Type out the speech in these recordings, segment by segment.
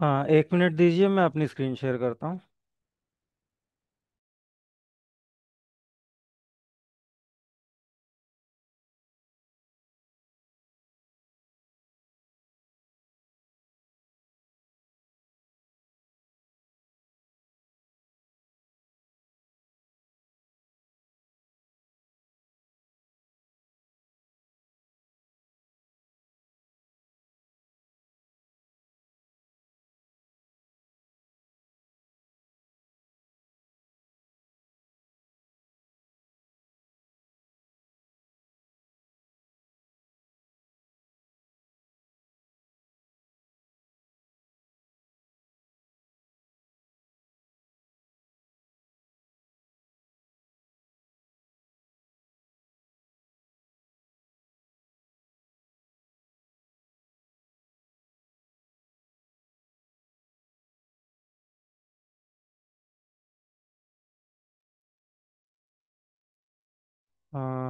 हाँ, 1 मिनट दीजिए, मैं अपनी स्क्रीन शेयर करता हूँ।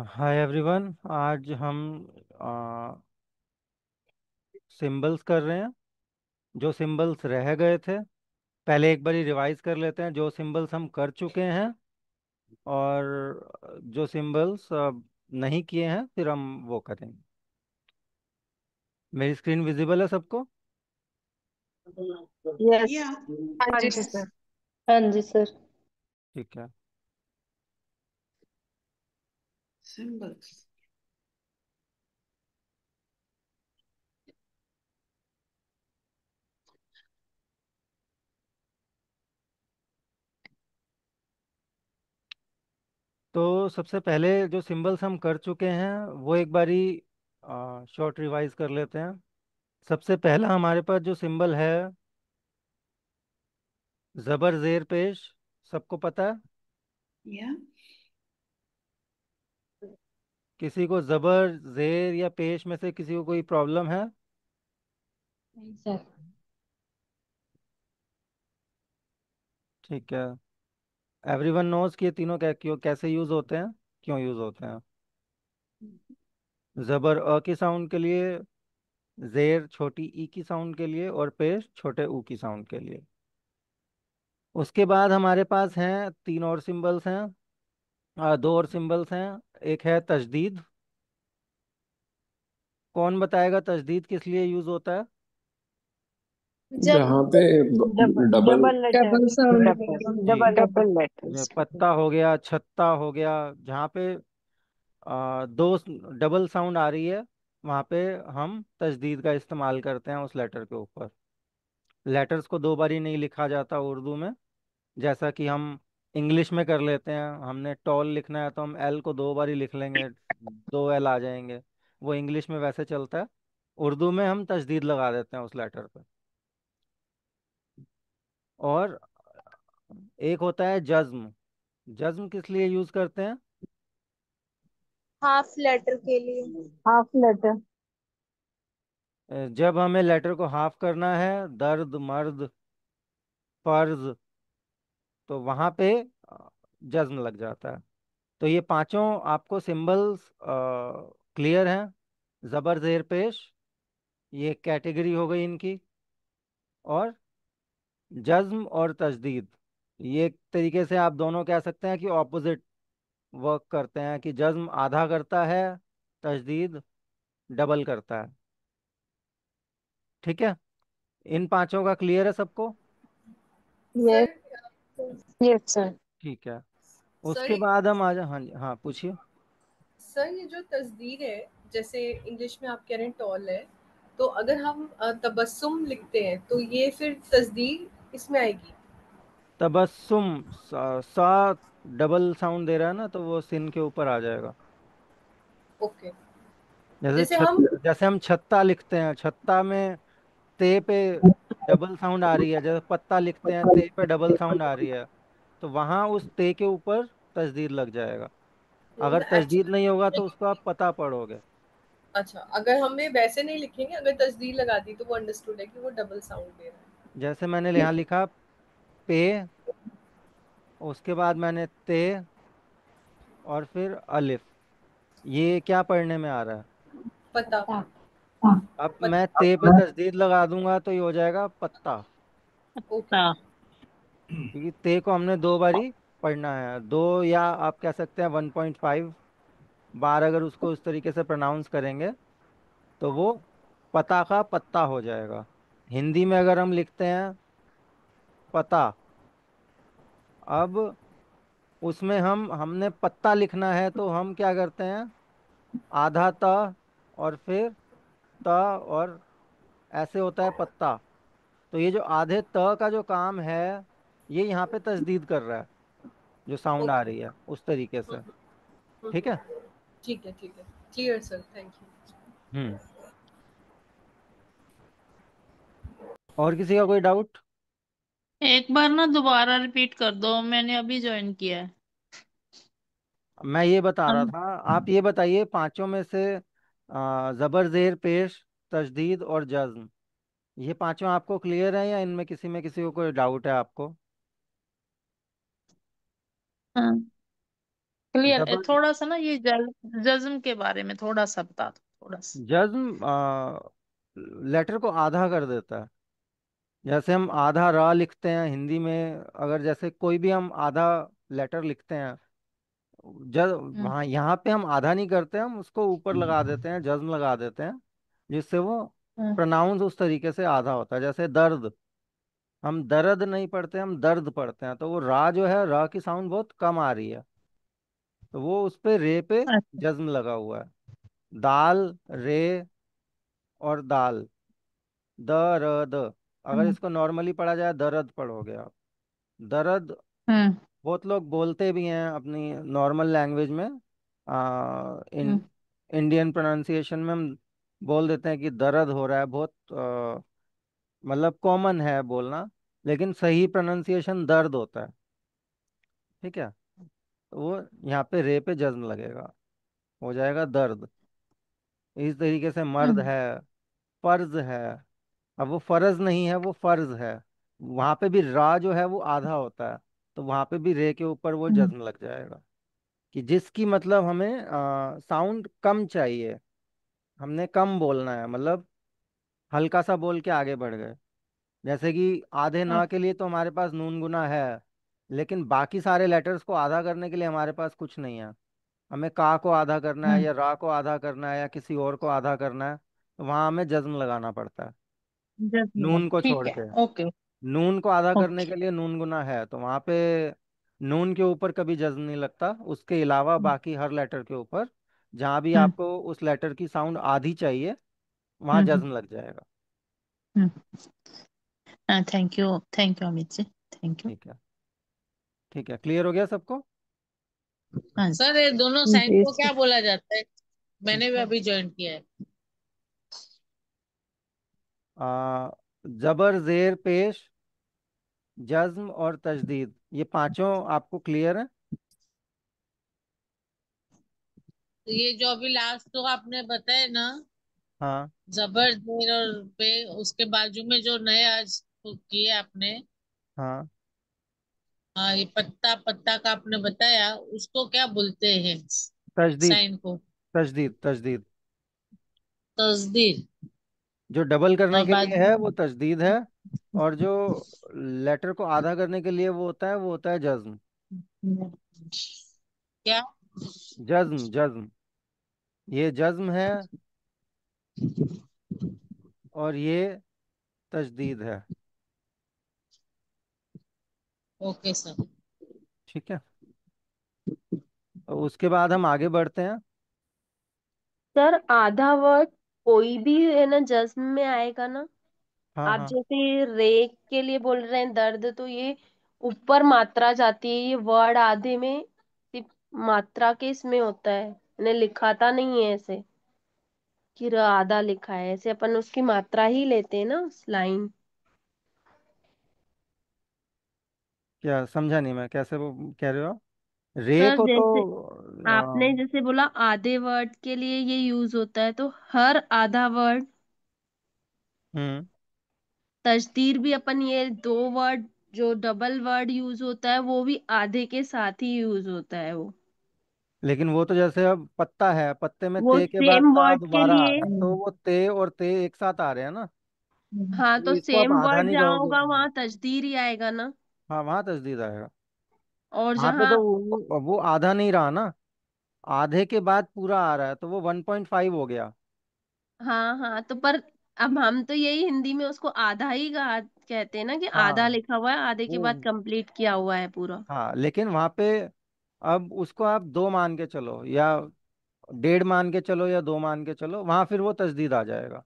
हाय एवरीवन, आज हम सिंबल्स कर रहे हैं। जो सिंबल्स रह गए थे, पहले एक बारी रिवाइज कर लेते हैं जो सिंबल्स हम कर चुके हैं, और जो सिंबल्स नहीं किए हैं फिर हम वो करेंगे। मेरी स्क्रीन विजिबल है सबको? यस। या हाँ जी जी सर। सर। हाँ जी सर। ठीक है। सिंबल्स। तो सबसे पहले जो सिंबल्स हम कर चुके हैं वो एक बारी शॉर्ट रिवाइज कर लेते हैं। सबसे पहला हमारे पास जो सिंबल है, जबर जेर पेश, सबको पता है? या किसी को जबर जेर या पेश में से किसी को कोई प्रॉब्लम है? नहीं सर। ठीक है। एवरीवन नोज कि ये तीनों कैसे यूज होते हैं, क्यों यूज होते हैं। जबर अ की साउंड के लिए, जेर छोटी ई की साउंड के लिए, और पेश छोटे ऊ की साउंड के लिए। उसके बाद हमारे पास हैं तीन और सिंबल्स हैं, दो और सिंबल्स हैं। एक है तजदीद। कौन बताएगा तजदीद किस लिए यूज होता है? जब जहाँ पे double double double letter double sound जी, डबल लेटर। Double letters. पत्ता हो गया, छत्ता हो गया, जहाँ पे दो डबल साउंड आ रही है, वहाँ पे हम तजदीद का इस्तेमाल करते हैं उस लेटर के ऊपर। लेटर्स को दो बारी नहीं लिखा जाता उर्दू में, जैसा कि हम इंग्लिश में कर लेते हैं। हमने टॉल लिखना है तो हम एल को दो बारी लिख लेंगे, दो एल आ जाएंगे। वो इंग्लिश में वैसे चलता है, उर्दू में हम तजदीद लगा देते हैं उस लेटर पे। और एक होता है जज्म। जज्म किस लिए यूज करते हैं? हाफ लेटर के लिए। Half letter. जब हमें लेटर को हाफ करना है, दर्द, मर्द, फर्ज, तो वहां पे जज्म लग जाता है। तो ये पांचों आपको सिंबल्स क्लियर हैं। जबर जेर पेश, ये कैटेगरी हो गई इनकी। और जज्म और तजदीद, ये एक तरीके से आप दोनों कह सकते हैं कि ऑपोजिट वर्क करते हैं, कि जज्म आधा करता है, तजदीद डबल करता है। ठीक है, इन पांचों का क्लियर है सबको? यस। सर। Yes sir. ठीक है। सर उसके बाद हम आ जा, हाँ जी, हाँ पूछिए। सर ये जो तस्दीर है, जैसे इंग्लिश में आप कह रहे हैं टॉल है, तो अगर हम तबस्सुम लिखते हैं तो ये फिर तस्दीर इसमें आएगी। तबस्सुम, सा डबल साउंड दे रहा है ना, तो वो सिन के ऊपर आ जाएगा। ओके। जैसे जैसे हम जैसे हम छत्ता लिखते हैं, छत्ता में ते पे डबल साउंड आ रही है। जैसे पत्ता लिखते हैं, ते पे डबल साउंड आ रही है, तो वहां उस ते के ऊपर तजदीद लग जाएगा। अगर तजदीद नहीं होगा तो एक्चुअली, उसको आप पता पढ़ोगे। अच्छा, अगर हमें वैसे नहीं लिखेंगे, अगर तस्दीर लगा दी तो वो अंडरस्टूड है कि वो डबल साउंड दे रहा है। जैसे मैंने यहाँ लिखा पे, उसके बाद मैंने ते, और फिर अलिफ। ये क्या पढ़ने में आ रहा है? पता। हाँ। अब पत, मैं ते पे तजदीद लगा दूंगा तो ये हो जाएगा पत्ता। ओके। हाँ। क्योंकि ते को हमने दो बारी पढ़ना है, दो, या आप कह सकते हैं 1.5 बार, अगर उसको उस तरीके से प्रोनाउंस करेंगे तो वो पता का पत्ता हो जाएगा। हिंदी में अगर हम लिखते हैं पता, अब उसमें हमने पत्ता लिखना है तो हम क्या करते हैं, आधा त और फिर त, और ऐसे होता है पत्ता। तो ये जो आधे त का जो काम है, ये यहाँ पे तजदीद कर रहा है, जो साउंड आ ओके। रही है उस तरीके से। ठीक है। ठीक है, ठीक है। Clear sir, thank you. Hmm. और किसी का कोई डाउट? एक बार ना दोबारा रिपीट कर दो, मैंने अभी ज्वाइन किया है। मैं ये बता रहा हम। था, आप ये बताइए पांचों में से जबर जेर पेश, तजदीद और जज्म, ये पांचों आपको क्लियर है, या इनमें किसी में किसी को कोई डाउट है आपको? हाँ, क्लियर है। जबर थोड़ा सा ना ये जज्म के बारे में थोड़ा सा बता दो, थोड़ा सा। जज्म लेटर को आधा कर देता है। जैसे हम आधा रा लिखते हैं हिंदी में, अगर जैसे कोई भी हम आधा लेटर लिखते हैं, जब हम्म। वहाँ यहाँ पे हम आधा नहीं करते, हम उसको ऊपर लगा देते हैं, जज्म लगा देते हैं, जिससे वो हम्म। प्रोनाउंस उस तरीके से आधा होता है। जैसे दर्द, हम दर्द नहीं पढ़ते, हम दर्द पढ़ते हैं, तो वो रा जो है, रा की साउंड बहुत कम आ रही है, तो वो उस पे रे पे अच्छा। जज्म लगा हुआ है। दाल, रे, और दाल, द, र, द, अगर हम्म। इसको नॉर्मली पढ़ा जाए दर्द पढ़ोगे आप। दर्द हम्म। बहुत लोग बोलते भी हैं अपनी नॉर्मल लैंग्वेज में, हम्म। इंडियन प्रोनाउंसिएशन में हम बोल देते हैं कि दर्द हो रहा है, बहुत मतलब कॉमन है बोलना, लेकिन सही प्रोनाउंसिएशन दर्द होता है। ठीक है। तो वो यहाँ पे रे पे जज्म लगेगा, हो जाएगा दर्द। इस तरीके से मर्द हम्म। है, फर्ज है। अब वो फर्ज नहीं है, वो फर्ज है, वहां पे भी रा जो है वो आधा होता है, तो वहां पे भी रे के ऊपर वो हम्म। जज्म लग जाएगा, कि जिसकी मतलब हमें साउंड कम चाहिए, हमने कम बोलना है, मतलब हल्का सा बोल के आगे बढ़ गए। जैसे कि आधे ना के लिए तो हमारे पास नून गुना है, लेकिन बाकी सारे लेटर्स को आधा करने के लिए हमारे पास कुछ नहीं है। हमें का को आधा करना है, हम्म। या रा को आधा करना है, या किसी और को आधा करना है, तो वहां हमें जज्म लगाना पड़ता है, नून को ठीक छोड़ है। के। ओके। नून को आधा करने ओके। के लिए नून गुना है, तो वहां पे नून के ऊपर कभी जज्म नहीं लगता, उसके अलावा बाकी हर लेटर के ऊपर जहां भी हम्म। आपको उस लेटर की साउंड आधी चाहिए, वहां हम्म। जज्म लग जाएगा। Hmm. Thank you, thank you Amit ji. Thank you. ठीक है। ठीक है, क्लियर हो गया सबको? हाँ सर, ये दोनों साइन जी को सर। क्या बोला जाता है? मैंने भी इसको अभी ज्वाइन किया है। जबर जेर पेश, जज्म और तजदीद, ये पांचों आपको क्लियर है? तो ये जो अभी लास्ट तो आपने बताया ना, हाँ। जबर जेर और पे, उसके बाजू में जो नए आज किए आपने, हाँ। हाँ, ये पत्ता पत्ता का आपने बताया, उसको क्या बोलते हैं? तजदीद, साइन को? तजदीद, तजदीद। तस्दीर। जो डबल करने और के लिए बाजू। है वो तजदीद है, और जो लेटर को आधा करने के लिए वो होता है जज्म। क्या? जज्म, जज्म, ये जज्म है, और ये तजदीद है। Okay sir. ठीक है। और उसके बाद हम आगे बढ़ते हैं। सर आधा वर्ड कोई भी है ना जज्म में आएगा ना? हाँ, आप हाँ। जैसे रेक के लिए बोल रहे हैं दर्द, तो ये ऊपर मात्रा जाती है, ये वर्ड आधे में सिर्फ मात्रा के इसमें होता है, मैंने लिखा था नहीं है ऐसे कि आधा लिखा है, ऐसे अपन उसकी मात्रा ही लेते हैं ना उस लाइन। क्या समझा नहीं मैं, कैसे वो कह रहे हो? रे सर को तो जैसे आपने अ, जैसे बोला आधे वर्ड के लिए ये यूज होता है, तो हर आधा वर्ड, हम्म। तजदीर भी अपन ये दो वर्ड जो डबल वर्ड यूज होता है वो भी आधे के साथ ही यूज होता है लेकिन वो तो जैसे अब पत्ता है, पत्ते में वो ते के बाद सेम ता वर्ड के दोबारा आ लिए। रहा है, तो वो ते और ते एक साथ आ रहे हैं ना। हाँ, तो तो इसको आप सेम आधा वर्ड नहीं जहाँ कहोगे। होगा वहां तजदीर ही आएगा ना। हाँ, वहां तजदीद आएगा। और वहां पे जहाँ, तो वो आधा नहीं रहा ना, आधे के बाद पूरा आ रहा है, तो वो 1.5 हो गया। हाँ हाँ, तो पर अब हम तो यही हिंदी में उसको आधा ही कहा, कहते हैं ना कि आधा हाँ लिखा हुआ है, आधे के वो बाद कंप्लीट किया हुआ है पूरा। हाँ, लेकिन वहां पे अब उसको आप 2 मान के चलो, या 1.5 मान के चलो, या 2 मान के चलो, वहां फिर वो तजदीद आ जाएगा।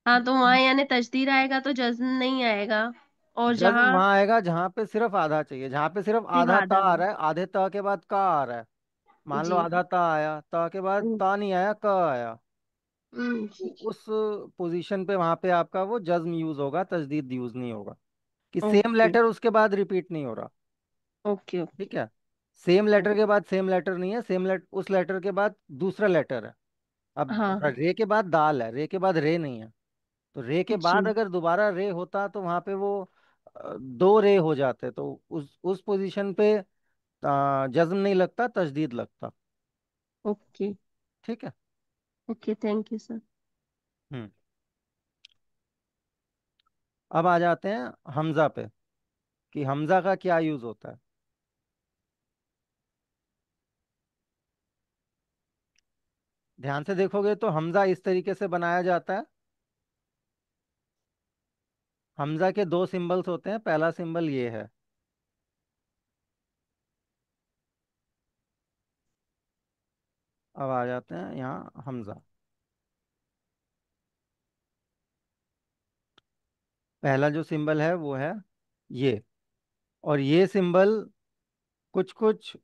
हाँ, तो वहां यानी तजदीर आएगा तो जज्म नहीं आएगा। और जज्म जहाँ वहां आएगा जहां पे सिर्फ आधा चाहिए, जहां पे सिर्फ सिर्फ आधा ता आधा आ में। रहा है, आधे ता के बाद का आ रहा है। मान लो जी। आधा ता आया, ता के बाद ता नहीं आया, क आया, तो जी। उस पोजीशन पे वहां पे आपका वो जज्म यूज होगा, तजदीद यूज नहीं होगा। कि सेम ओके लेटर उसके बाद रिपीट नहीं हो रहा। Okay okay. ठीक है। सेम लेटर के बाद सेम लेटर नहीं है, सेम लेटर, उस लेटर के बाद दूसरा लेटर है। अब हाँ हाँ। रे के बाद दाल है, रे के बाद रे नहीं है। तो रे के बाद जी। अगर दोबारा रे होता तो वहां पे वो 2 रे हो जाते, तो उस पोजीशन पे जज्म नहीं लगता, तजदीद लगता। ओके ठीक है। Okay, thank you sir. Hmm. अब आ जाते हैं हमजा पे, कि हमजा का क्या यूज होता है। ध्यान से देखोगे तो हमजा इस तरीके से बनाया जाता है। हमजा के 2 सिंबल्स होते हैं, पहला सिंबल ये है। अब आ जाते हैं यहाँ हमजा। पहला जो सिंबल है वो है ये। और ये सिंबल कुछ कुछ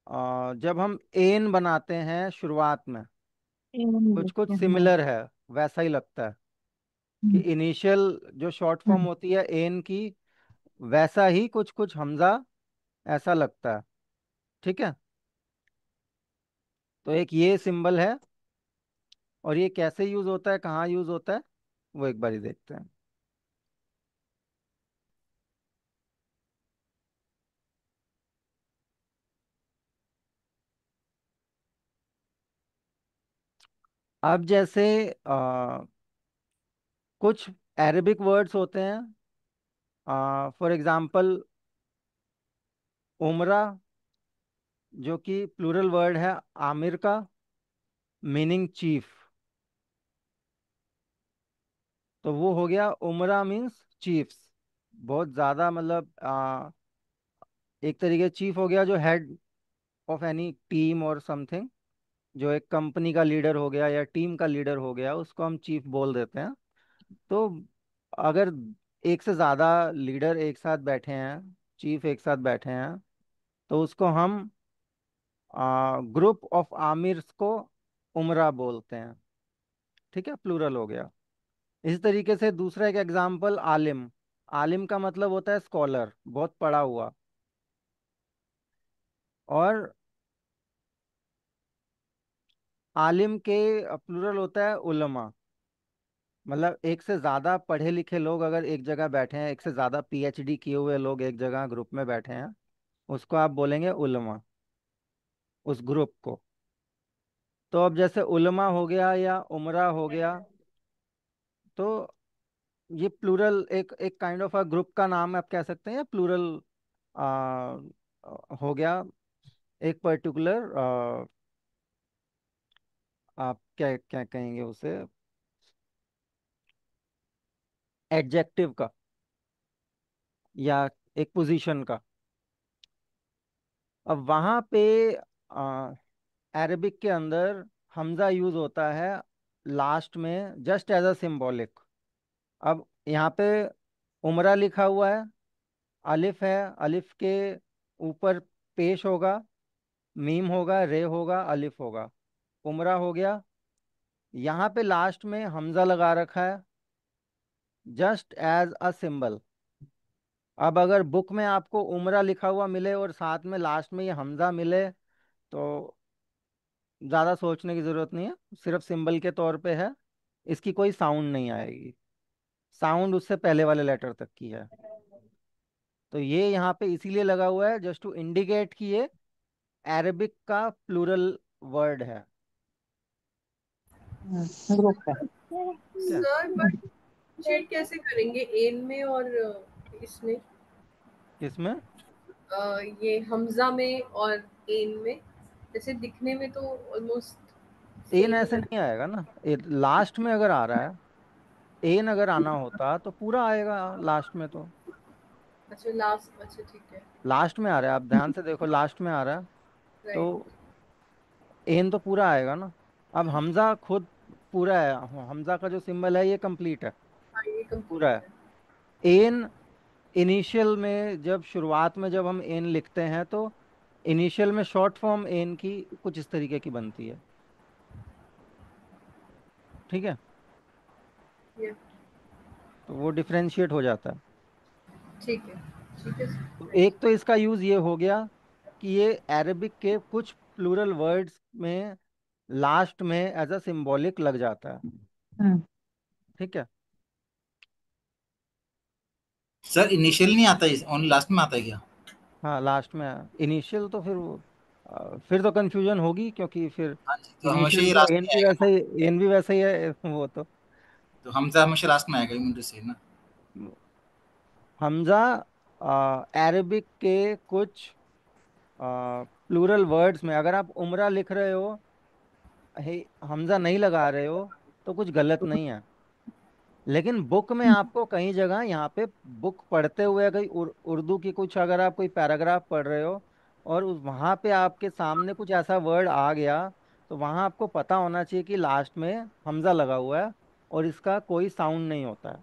जब हम एन बनाते हैं शुरुआत में, कुछ कुछ हाँ। सिमिलर है, वैसा ही लगता है। कि इनिशियल जो शॉर्ट फॉर्म होती है एन की, वैसा ही कुछ कुछ हमजा ऐसा लगता है। ठीक है। तो एक ये सिंबल है, और ये कैसे यूज होता है, कहाँ यूज होता है, वो एक बार ही देखते हैं। अब जैसे कुछ अरेबिक वर्ड्स होते हैं, फॉर एग्जाम्पल उमरा, जो कि प्लूरल वर्ड है आमिर का, मीनिंग चीफ। तो वो हो गया उमरा मीन्स चीफ्स। बहुत ज़्यादा मतलब एक तरीके चीफ हो गया जो हेड ऑफ एनी टीम और समथिंग, जो एक कंपनी का लीडर हो गया या टीम का लीडर हो गया, उसको हम चीफ बोल देते हैं। तो अगर एक से ज़्यादा लीडर एक साथ बैठे हैं, चीफ एक साथ बैठे हैं, तो उसको हम ग्रुप ऑफ आमिर्स को उमरा बोलते हैं। ठीक है, प्लूरल हो गया। इसी तरीके से दूसरा एक एग्जाम्पल आलिम। आलिम का मतलब होता है स्कॉलर, बहुत पढ़ा हुआ। और आलिम के प्लूरल होता है उलमा। मतलब एक से ज्यादा पढ़े लिखे लोग अगर एक जगह बैठे हैं, एक से ज्यादा पीएचडी किए हुए लोग एक जगह ग्रुप में बैठे हैं, उसको आप बोलेंगे उलमा, उस ग्रुप को। तो अब जैसे उलमा हो गया या उमरा हो गया, तो ये प्लूरल एक एक काइंड ऑफ अ ग्रुप का नाम आप कह सकते हैं, या प्लूरल आ, हो गया एक पर्टिकुलर, आप क्या क्या कहेंगे उसे, एडजेक्टिव का, या एक पोजीशन का। अब वहां पे अरबिक के अंदर हमजा यूज होता है लास्ट में, जस्ट एज अ सिंबॉलिक। अब यहाँ पे उमरा लिखा हुआ है, अलिफ है, अलिफ के ऊपर पेश होगा, मीम होगा, रे होगा, अलिफ होगा, उमरा हो गया। यहाँ पे लास्ट में हमजा लगा रखा है, जस्ट एज अ सिंबल। अब अगर बुक में आपको उमरा लिखा हुआ मिले और साथ में लास्ट में ये हमजा मिले, तो ज़्यादा सोचने की ज़रूरत नहीं है, सिर्फ सिंबल के तौर पे है। इसकी कोई साउंड नहीं आएगी, साउंड उससे पहले वाले लेटर तक की है। तो ये यहाँ पे इसीलिए लगा हुआ है, जस्ट टू इंडिकेट कि ये अरेबिक का प्लूरल वर्ड है। ग्रुप है। ठीक है। सर बट डिफरेंशिएट कैसे करेंगे एन में और इसमें, किसमें? ये हमजा में और एन में? जैसे दिखने में तो ऑलमोस्ट एन सेम ही ऐसे लग। नहीं आएगा ना, लास्ट में अगर आ रहा है, एन अगर आना होता तो पूरा आएगा लास्ट में तो। अच्छा लास्ट, अच्छा ठीक है। लास्ट में आ रहा है, आप ध्यान से देखो, लास्ट में आ रहा है तो राइट। एन तो पूरा आएगा ना। अब हमजा खुद पूरा है, हमजा का जो सिंबल है ये कंप्लीट है, हाँ ये पूरा कंप्लीट है। है। एन इनिशियल में, जब शुरुआत में जब हम एन लिखते हैं तो इनिशियल में शॉर्ट फॉर्म एन की कुछ इस तरीके की बनती है, ठीक है। ये तो वो डिफरेंशिएट हो जाता है। ठीक है, ठीक है तो थैंक एक तो इसका यूज ये हो गया कि ये अरेबिक के कुछ प्लूरल वर्ड्स में लास्ट में एज अ सिंबॉलिक लग जाता है, हम्म। ठीक है। सर इनिशियल नहीं आता है, ओनली लास्ट में आता है क्या? हाँ लास्ट में इनिशियल तो फिर फिर तो कंफ्यूजन होगी, क्योंकि फिर हाँ जी, तो हमेशा इनिशियल ये तो लास्ट एन में ही भी आएगा वैसा ना। ही, एन भी वैसा ही है वो तो। तो हमजा हमेशा लास्ट में आएगा, मुझे से ना। हमजा अरेबिक के कुछ प्लूरल वर्ड्स में, अगर आप उम्रा लिख रहे हो, हमजा नहीं लगा रहे हो, तो कुछ गलत नहीं है। लेकिन बुक में आपको कई जगह यहाँ पे, बुक पढ़ते हुए कहीं उर्दू की कुछ, अगर आप कोई पैराग्राफ पढ़ रहे हो और उस वहाँ पे आपके सामने कुछ ऐसा वर्ड आ गया, तो वहाँ आपको पता होना चाहिए कि लास्ट में हमजा लगा हुआ है और इसका कोई साउंड नहीं होता है।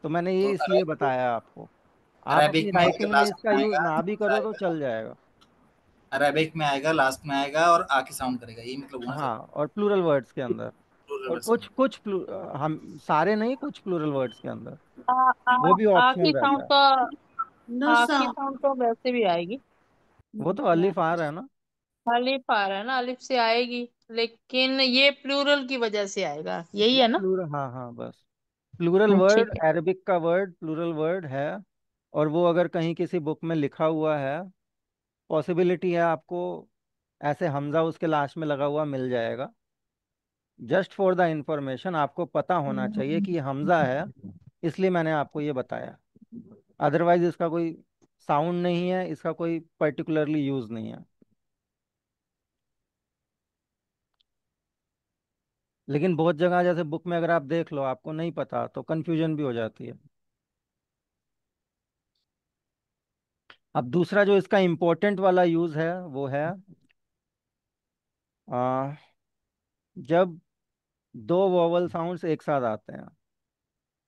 तो मैंने तो ये इसलिए बताया आपको। आप अपनी अरेबिक में आएगा राइटिंग में लास्ट इसका में यूज आएगा, ना भी हमजा करो तो आएगा। चल जाएगा। अरेबिक में आएगा, लास्ट में आएगा और आके साउंड करेगा, ये मतलब हुआ ना सर? हाँ, और प्लूरल वर्ड्स के अंदर, प्लूरल और वर्ड्स में। हम सारे नहीं, कुछ प्लूरल वर्ड्स के अंदर आ, आ, वो भी आखिरी ऑप्शनल रहता साउंड है। तो, नो आखिरी साउंड। साउंड तो वैसे भी आएगी। वो तो अलिफ आ रहा है ना। अलिफ आ रहा है ना, अलिफ से आएगी। लेकिन ये प्लूरल की वजह से आएगा, यही ये है ना? प्लूरल, हाँ हाँ बस, प्लूरल वर्ड, ठीक है। अरबिक का वर्ड प्लूरल वर्ड है। और वो अगर कहीं किसी बुक में लिखा हुआ है, पॉसिबिलिटी है आपको ऐसे हमजा उसके लास्ट में लगा हुआ मिल जाएगा। जस्ट फॉर द इंफॉर्मेशन, आपको पता होना चाहिए कि ये हमजा है, इसलिए मैंने आपको ये बताया। अदरवाइज इसका कोई साउंड नहीं है, इसका कोई पर्टिकुलरली यूज नहीं है। लेकिन बहुत जगह जैसे बुक में अगर आप देख लो, आपको नहीं पता तो कंफ्यूजन भी हो जाती है। अब दूसरा जो इसका इम्पोर्टेंट वाला यूज है वो है आ, जब दो वोवल साउंड्स एक साथ आते हैं।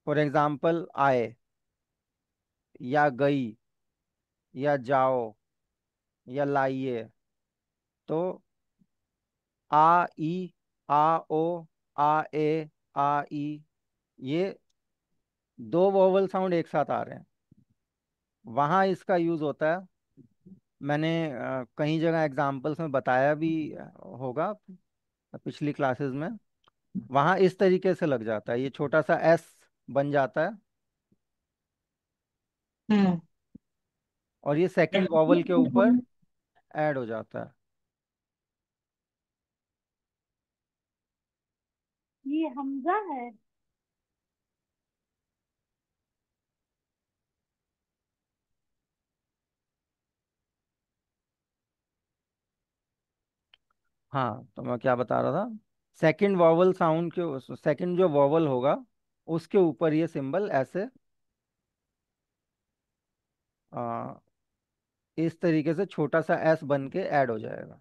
फॉर एग्जाम्पल, आए या गई या जाओ या लाइए, तो आ ई, आ ओ, आ ए, आ ई, ये दो वोवल साउंड एक साथ आ रहे हैं, वहाँ इसका यूज होता है। मैंने कई जगह एग्जाम्पल्स में बताया भी होगा पिछली क्लासेस में। वहाँ इस तरीके से लग जाता है, ये छोटा सा एस बन जाता है हम्म। और ये सेकंड वॉवल के ऊपर ऐड हो जाता है। ये हमजा है। हाँ, तो मैं क्या बता रहा था, सेकंड वॉवल साउंड के, सेकंड जो वॉवल होगा उसके ऊपर ये सिंबल ऐसे आ, इस तरीके से छोटा सा एस बन के ऐड हो जाएगा।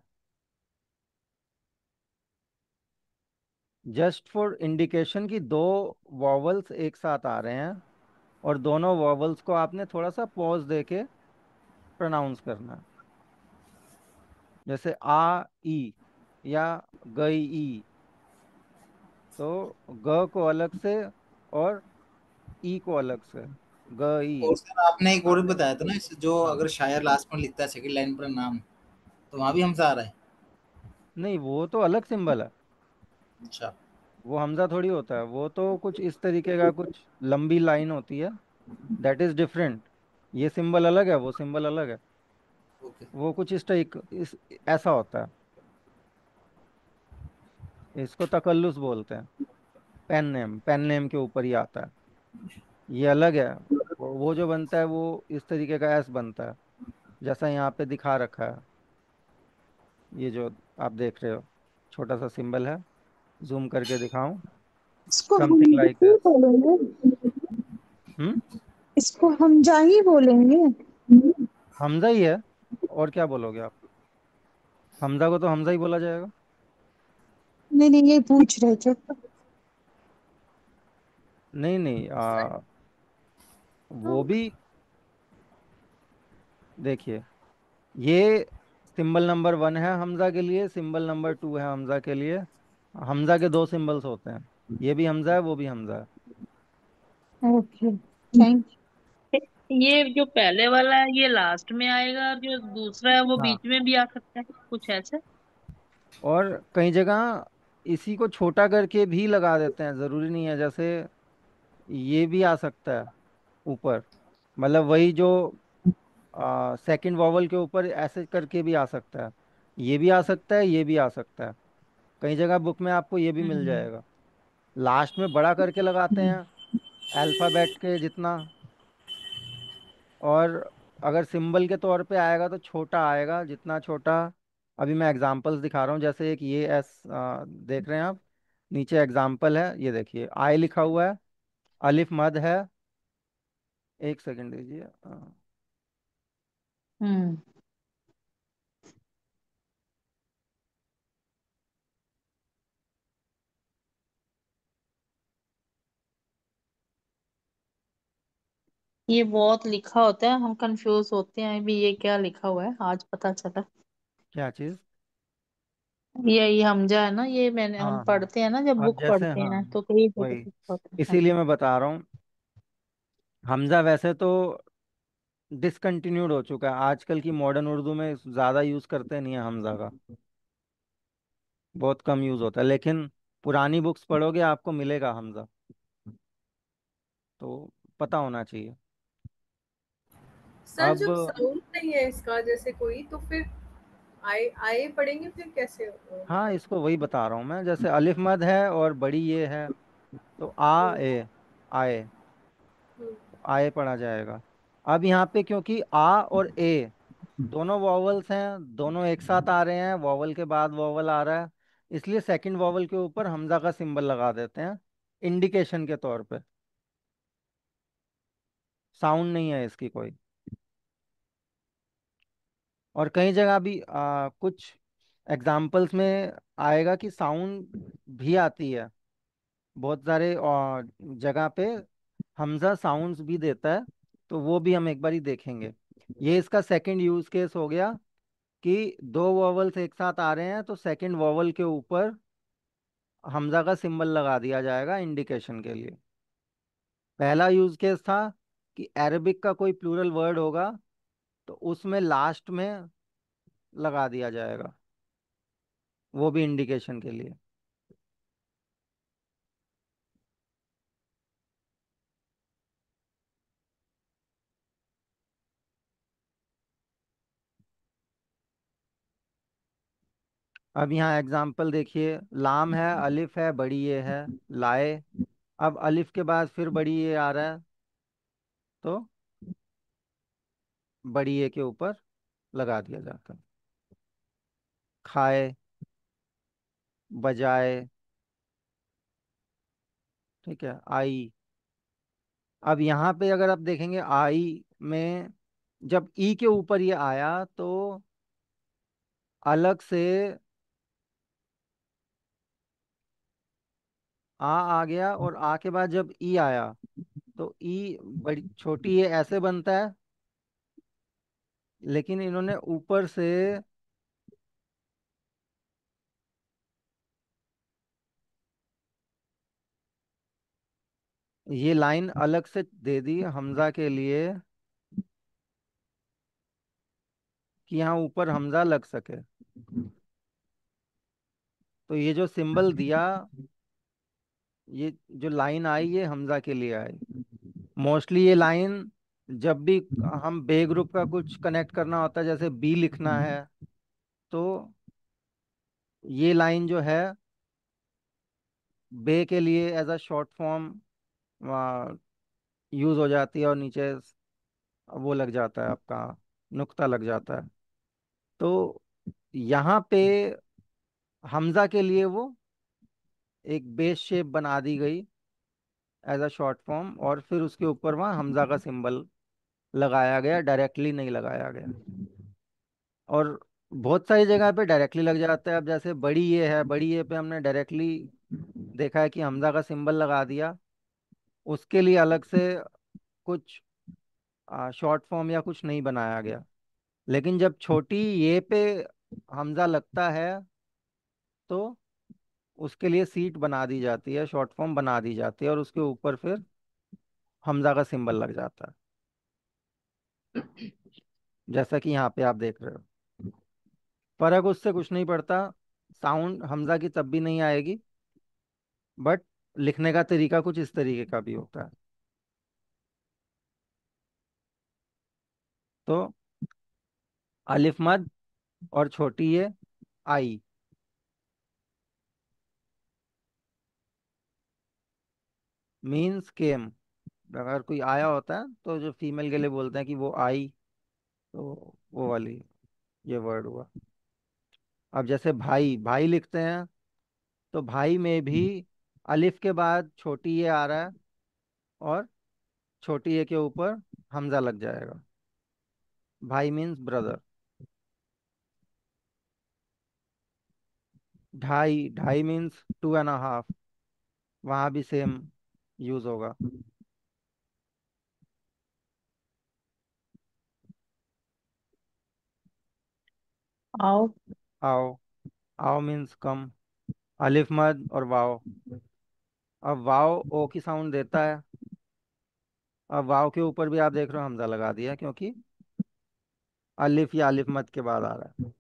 जस्ट फॉर इंडिकेशन कि दो वॉवल्स एक साथ आ रहे हैं और दोनों वॉवल्स को आपने थोड़ा सा पॉज देके प्रोनाउंस करना है। जैसे आ ई या गई ई, तो ग को अलग से और ई को अलग से, गई। और सर आपने एक और भी आपने, बताया था ना, जो हाँ, अगर शायर लास्ट में लिखता है सेकंड लाइन पर नाम, तो वहां भी हमजा आ रहा है? नहीं वो तो अलग सिंबल है, अच्छा। वो हमजा थोड़ी होता है, वो तो कुछ इस तरीके का कुछ लंबी लाइन होती है, दैट इज डिफरेंट। ये सिंबल अलग है, वो सिंबल अलग है। ओके। वो कुछ इस टाइप इस ऐसा होता है, इसको तकल्लुस बोलते हैं। पेन नेम, पेन नेम के ऊपर ही आता है। ये अलग है। वो जो बनता है वो इस तरीके का एस बनता है, जैसा यहाँ पे दिखा रखा है। ये जो आप देख रहे हो छोटा सा सिंबल है, जूम करके दिखाऊं? इसको something like Hamza he this. बोलेंगे। हम्म। इसको हमजा ही बोलेंगे। हमजा ही है, और क्या बोलोगे आप? हमजा को तो हमजा ही बोला जाएगा। नहीं नहीं, ये पूछ रहे थे। नहीं नहीं, सर तो वो भी देखिए, ये सिंबल नंबर 1 है हमजा के लिए, सिंबल नंबर 2 है हमजा के लिए। हमजा के दो सिंबल्स होते हैं, ये भी हमजा है वो भी हमजा है। ओके, थैंक ये जो पहले वाला है ये लास्ट में आएगा, और जो दूसरा है वो हाँ, बीच में भी आ सकता है, कुछ ऐसे। और कई जगह इसी को छोटा करके भी लगा देते हैं, जरूरी नहीं है। जैसे ये भी आ सकता है ऊपर, मतलब वही जो सेकंड वॉवल के ऊपर ऐसे करके भी आ सकता है। ये भी आ सकता है, ये भी आ सकता है। कई जगह बुक में आपको ये भी मिल हम्म। जाएगा। लास्ट में बड़ा करके लगाते हैं, अल्फाबेट के जितना। और अगर सिंबल के तौर पे आएगा तो छोटा आएगा, जितना छोटा। अभी मैं एग्जांपल्स दिखा रहा हूँ, जैसे एक ये एस देख रहे हैं आप, नीचे एग्जांपल है, ये देखिए आई लिखा हुआ है, अलिफ मद है। एक सेकंड दीजिए। हम्म। ये बहुत लिखा होता है, हम कंफ्यूज होते हैं अभी ये क्या लिखा हुआ है, आज पता चला। क्या चीज़? ये हमजा है ना, ये मैंने हम हाँ हाँ। पढ़ते हैं ना, जब अब बुक जैसे, पढ़ते हाँ, हैं तो कई जगह वही, लिखा होता है इसीलिए हमजा। मैं बता रहा हूँ। हमजा वैसे तो डिसकंटिन्यूड हो चुका है, आजकल की मॉडर्न उर्दू में ज़्यादा यूज़ करते नहीं है हमजा का, बहुत कम यूज़ होता है। लेकिन पुरानी बुक्स पढ़ोगे आपको मिलेगा हमजा, तो पता होना चाहिए। सर अब जब साउंड नहीं है इसका जैसे कोई, तो फिर आए आए पढ़ेंगे फिर कैसे हाँ, मतलब। इसको वही बता रहा हूँ मैं, जैसे अलिफ मद है और बड़ी ये है, तो आ हम्म, ए, आए, हम्म, आए पढ़ा जाएगा। अब यहाँ पे क्योंकि आ और ए दोनों वॉवल्स हैं, दोनों एक साथ आ रहे हैं, वॉवल के बाद वॉवल आ रहा है, इसलिए सेकंड वॉवल के ऊपर हमजा का सिंबल लगा देते हैं, इंडिकेशन के तौर पे। साउंड नहीं है इसकी कोई। और कई जगह भी कुछ एग्जाम्पल्स में आएगा कि साउंड भी आती है, बहुत सारे जगह पे हमजा साउंड्स भी देता है, तो वो भी हम एक बार ही देखेंगे। ये इसका सेकंड यूज केस हो गया कि दो वॉवल्स एक साथ आ रहे हैं तो सेकंड वॉवल के ऊपर हमजा का सिंबल लगा दिया जाएगा इंडिकेशन के लिए। पहला यूज केस था कि अरबिक का कोई प्लूरल वर्ड होगा तो उसमें लास्ट में लगा दिया जाएगा, वो भी इंडिकेशन के लिए। अब यहाँ एग्जाम्पल देखिए, लाम है, अलिफ है, बड़ी ये है, लाए। अब अलिफ के बाद फिर बड़ी ये आ रहा है, तो बड़ी ये के ऊपर लगा दिया जाता है। खाए, बजाए, ठीक है, आई। अब यहाँ पे अगर आप देखेंगे आई में जब ई के ऊपर ये आया तो अलग से आ गया, और आ के बाद जब ई आया तो ई बड़ी छोटी ये ऐसे बनता है, लेकिन इन्होंने ऊपर से ये लाइन अलग से दे दी हमजा के लिए कि यहाँ ऊपर हमजा लग सके। तो ये जो सिंबल दिया, ये जो लाइन आई ये हमजा के लिए आई। मोस्टली ये लाइन जब भी हम बे ग्रुप का कुछ कनेक्ट करना होता है, जैसे बी लिखना है, तो ये लाइन जो है बे के लिए as a short form use हो जाती है और नीचे वो लग जाता है आपका, नुक्ता लग जाता है। तो यहाँ पे हमजा के लिए वो एक बेस शेप बना दी गई एज अ शॉर्ट फॉर्म, और फिर उसके ऊपर वहाँ हमजा का सिंबल लगाया गया, डायरेक्टली नहीं लगाया गया। और बहुत सारी जगह पे डायरेक्टली लग जाता है। अब जैसे बड़ी ये है, बड़ी ये पे हमने डायरेक्टली देखा है कि हमजा का सिंबल लगा दिया, उसके लिए अलग से कुछ शॉर्ट फॉर्म या कुछ नहीं बनाया गया। लेकिन जब छोटी ये पे हमजा लगता है तो उसके लिए सीट बना दी जाती है, शॉर्ट फॉर्म बना दी जाती है, और उसके ऊपर फिर हमजा का सिंबल लग जाता है, जैसा कि यहाँ पे आप देख रहे हो। फर्क उससे कुछ नहीं पड़ता, साउंड हमजा की तब भी नहीं आएगी, बट लिखने का तरीका कुछ इस तरीके का भी होता है। तो अलिफ मद और छोटी ये आई, मीन्स केम। अगर कोई आया होता है तो जो फीमेल के लिए बोलते हैं कि वो आई, तो वो वाली ये वर्ड हुआ। अब जैसे भाई, भाई लिखते हैं, तो भाई में भी अलिफ के बाद छोटी ये आ रहा है, और छोटी ये के ऊपर हमजा लग जाएगा। भाई मीन्स ब्रदर। ढाई, ढाई मीन्स 2.5, वहाँ भी सेम यूज होगा। आओ। आओ, आओ मीन्स कम। अलिफ मद और वाव। अब वाव ओ की साउंड देता है। अब वाव के ऊपर भी आप देख रहे हो हमजा लगा दिया, क्योंकि अलिफ या अलिफ मद के बाद आ रहा है।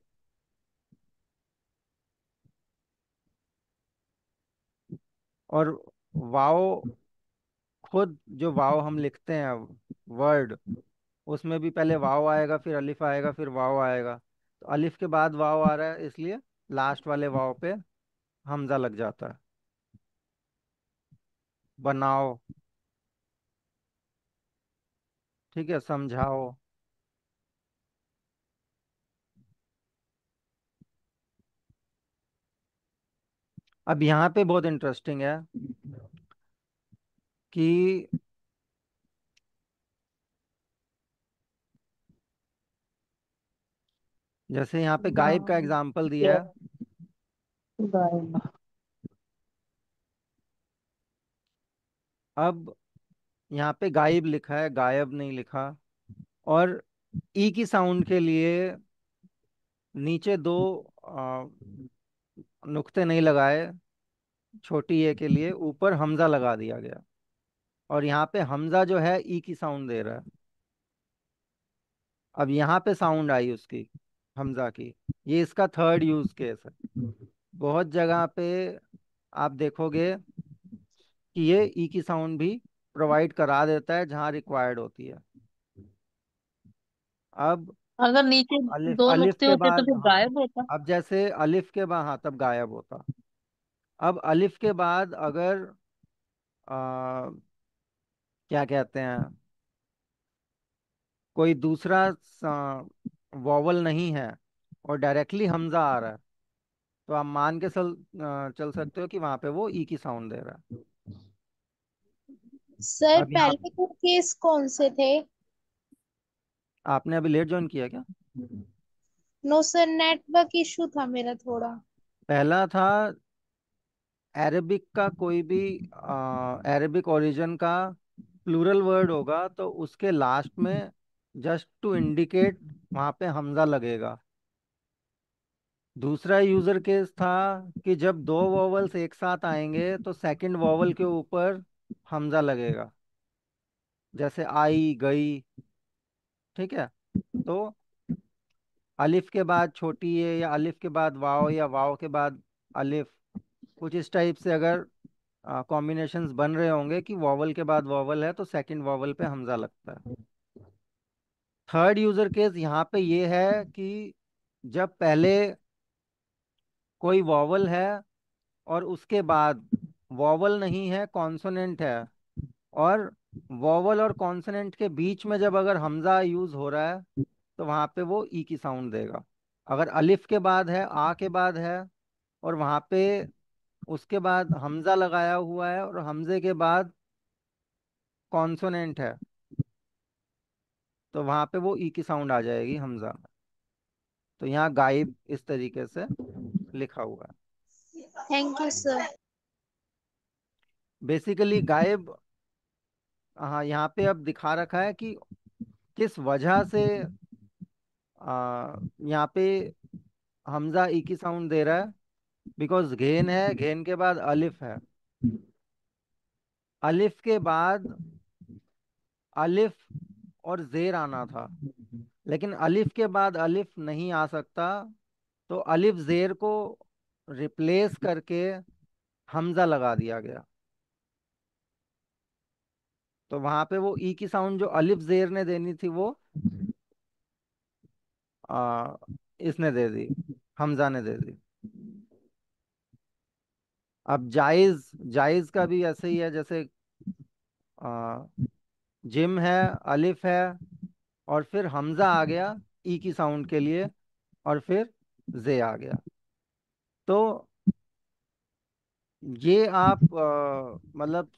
और वाव, खुद जो वाव हम लिखते हैं वर्ड, उसमें भी पहले वाव आएगा, फिर अलिफ आएगा, फिर वाव आएगा। तो अलिफ के बाद वाव आ रहा है, इसलिए लास्ट वाले वाव पे हमजा लग जाता है। बनाओ, ठीक है, समझाओ। अब यहाँ पे बहुत इंटरेस्टिंग है कि जैसे यहाँ पे गायब का गाय। एग्जाम्पल दिया है। गाय। अब यहाँ पे गायब लिखा है, गायब नहीं लिखा। और ई की साउंड के लिए नीचे दो आ, नुक्ते नहीं लगाए, छोटी ए के लिए ऊपर हमजा लगा दिया गया। और यहाँ पे हमजा जो है ई की साउंड दे रहा है। अब यहाँ पे साउंड आई उसकी, हमजा की। ये इसका थर्ड यूज केस है। बहुत जगह पे आप देखोगे कि ये ई की साउंड भी प्रोवाइड करा देता है जहाँ रिक्वायर्ड होती है। अब अगर नीचे अलिफ, दो अलिफ नुक्ते के होते तो बाद, फिर हाँ, गायब होता। अब जैसे अलिफ के बाद, हाँ, तब गायब होता। अब अलिफ के बाद अगर क्या कहते हैं, कोई दूसरा वॉवल नहीं है और डायरेक्टली हमजा आ रहा है, तो आप मान के चल सकते हो कि वहां पे वो ई की साउंड दे रहा है। सर अब यहाँ पहले के केस कौन से थे? आपने अभी लेट ज्वाइन किया क्या? नो सर, नेटवर्क इशू था मेरा थोड़ा। पहला था अरेबिक का कोई भी अरेबिक ओरिजिन का प्लूरल वर्ड होगा तो उसके लास्ट में जस्ट टू इंडिकेट वहां पे हमजा लगेगा। दूसरा यूजर केस था कि जब दो वॉवल्स एक साथ आएंगे तो सेकंड वॉवल के ऊपर हमजा लगेगा, जैसे आई, गई, ठीक है। तो अलिफ के बाद छोटी ए, या अलिफ के बाद वाव, या वाव के बाद अलिफ, कुछ इस टाइप से अगर कॉम्बिनेशंस बन रहे होंगे कि वॉवल के बाद वॉवल है तो सेकंड वॉवल पे हमजा लगता है। थर्ड यूजर केस यहाँ पे ये है कि जब पहले कोई वॉवल है और उसके बाद वॉवल नहीं है, कॉन्सोनेंट है, और वॉवल और कॉन्सोनेंट के बीच में जब अगर हमजा यूज हो रहा है तो वहां पे वो ई की साउंड देगा। अगर अलिफ के बाद है, आ के बाद है, और वहां पे उसके बाद हमजा लगाया हुआ है और हमजे के बाद कॉन्सोनेंट है, तो वहां पे वो ई की साउंड आ जाएगी हमजा में। तो यहाँ गायब इस तरीके से लिखा हुआ है। Thank you sir. बेसिकली गायब, हाँ, यहाँ पे अब दिखा रखा है कि किस वजह से यहाँ पे हमजा ई की साउंड दे रहा है। बिकॉज घेन है, घेन के बाद अलिफ है, अलिफ के बाद अलिफ और जेर आना था, लेकिन अलिफ के बाद अलिफ नहीं आ सकता, तो अलिफ जेर को रिप्लेस करके हमजा लगा दिया गया। तो वहां पे वो ई की साउंड जो अलिफ जेर ने देनी थी वो आ, इसने दे दी, हमजा ने दे दी। अब जायज, जायज का भी ऐसे ही है, जैसे आ, जिम है, अलिफ है, और फिर हमजा आ गया ई की साउंड के लिए, और फिर जे आ गया। तो ये आप मतलब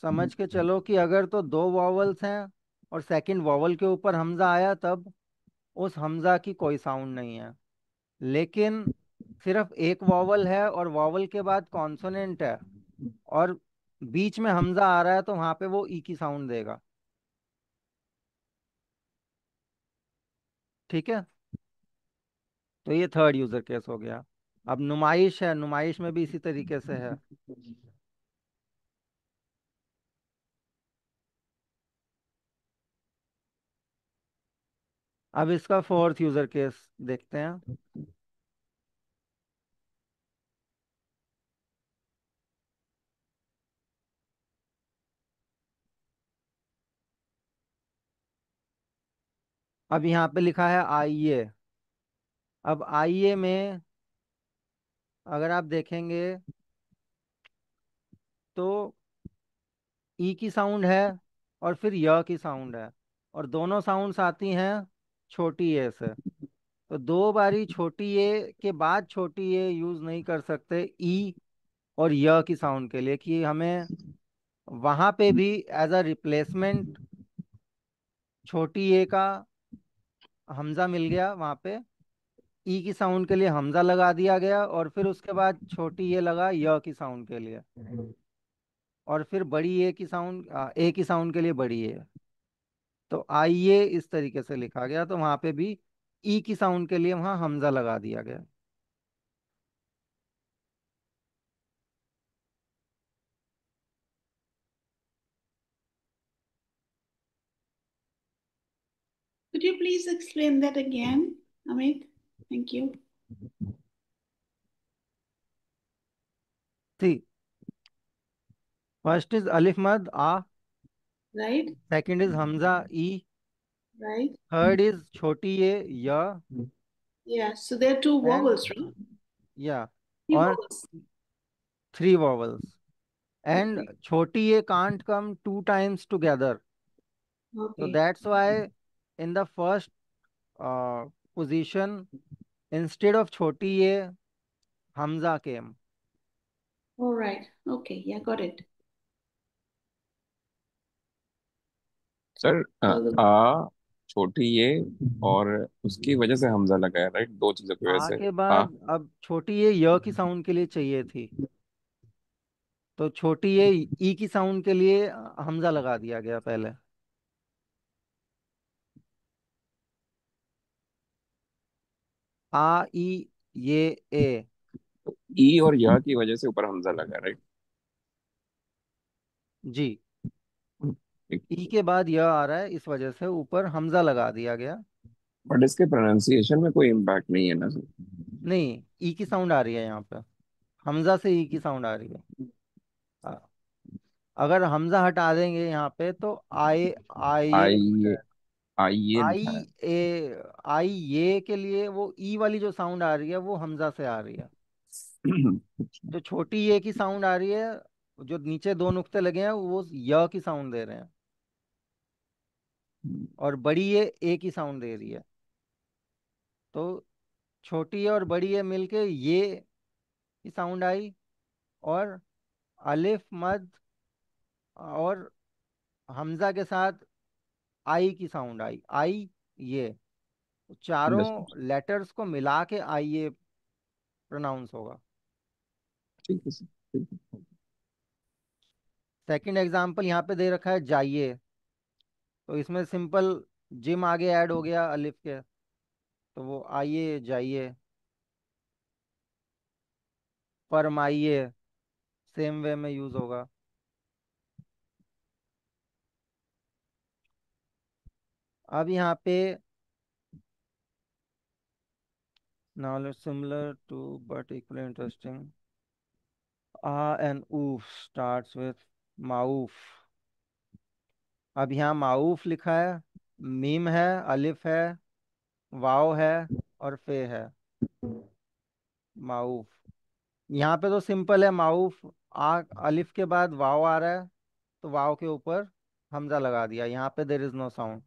समझ के चलो कि अगर तो दो वॉवल्स हैं और सेकंड वॉवल के ऊपर हमजा आया, तब उस हमजा की कोई साउंड नहीं है। लेकिन सिर्फ एक वॉवल है और वॉवल के बाद कॉन्सोनेंट है और बीच में हमजा आ रहा है, तो वहां पे वो ई की साउंड देगा। ठीक है, तो ये थर्ड यूजर केस हो गया। अब नुमाइश है, नुमाइश में भी इसी तरीके से है। अब इसका फोर्थ यूजर केस देखते हैं। अब यहाँ पे लिखा है आइए। अब आइए में अगर आप देखेंगे तो ई की साउंड है और फिर य की साउंड है, और दोनों साउंड्स आती हैं छोटी ए से। तो दो बारी छोटी ए के बाद छोटी ए यूज नहीं कर सकते ई और य की साउंड के लिए, कि हमें वहां पे भी एज अ रिप्लेसमेंट छोटी ए का हमजा मिल गया। वहां पे ई की साउंड के लिए हमजा लगा दिया गया, और फिर उसके बाद छोटी ए लगा य की साउंड के लिए, और फिर बड़ी ए की साउंड, ए की साउंड के लिए बड़ी ए। तो आइए इस तरीके से लिखा गया, तो वहां पे भी ई की साउंड के लिए वहां हमजा लगा दिया गया। Could you please explain that again, Amit? Thank you. ठीक, फर्स्ट इज अलिफ मद आ, Right? सेकंड इज हमजा ई, Right? थर्ड इज छोटी ए य, Yeah. So there are two and vowels, right? या, Three और vowels. Three vowels. And Okay. छोटी ए can't come two times together, so Okay. that's why in the first position, instead of choti a, hamza came. All right. Okay. Yeah, got it. Sir So the आ, छोटी ये, और उसकी वजह से हमजा लगा है, राइट? दो चीजों की वजह आ से। के आ, बाद अब छोटी ए य की साउंड के लिए चाहिए थी, तो छोटी ए ई की साउंड के लिए हमजा लगा दिया गया पहले। आ ई ये ए। ई और यह की वजह से ऊपर हमजा लगा, राइट? जी, ई के बाद य आ रहा है, इस वजह से ऊपर हमजा लगा दिया गया। बट इसके प्रोनाउंसिएशन में कोई इम्पैक्ट नहीं है ना सर? नहीं, ई की साउंड आ रही है यहाँ पे, हमजा से ई की साउंड आ रही है। हाँ, अगर हमजा हटा देंगे यहाँ पे तो आए, आए आई हो ये, जाएगा। आई ये आई लिखा है। ए, आई ये के लिए वो ई वाली जो साउंड आ रही है वो हमजा से आ रही है। जो छोटी ए की साउंड आ रही है जो नीचे दो नुक्ते लगे हैं वो य की साउंड दे रहे हैं, और बड़ी ये ए की साउंड दे रही है। तो छोटी ए और बड़ी ए मिलके ये की साउंड आई, और अलिफ मद और हमजा के साथ आई की साउंड आई, आई ये। अंडरस्टूड। चारों लेटर्स को मिला के आई ये प्रोनाउंस होगा। ठीक है सर, ठीक है। सेकंड एग्जांपल यहाँ पे दे रखा है जाइए। तो इसमें सिंपल जिम आगे ऐड हो गया अलिफ के, तो वो आइए जाइए। फरमाइए सेम वे में यूज होगा। अब यहाँ पे knowledge similar to but equally interesting. Uh and oof starts with माऊफ। अब यहाँ माऊफ लिखा है, मीम है, अलिफ है, वाव है और फे है। माऊफ, यहाँ पे तो सिंपल है, माऊफ आ अलिफ के बाद वाव आ रहा है, तो वाव के ऊपर हमजा लगा दिया, यहाँ पे देर इज नो साउंड।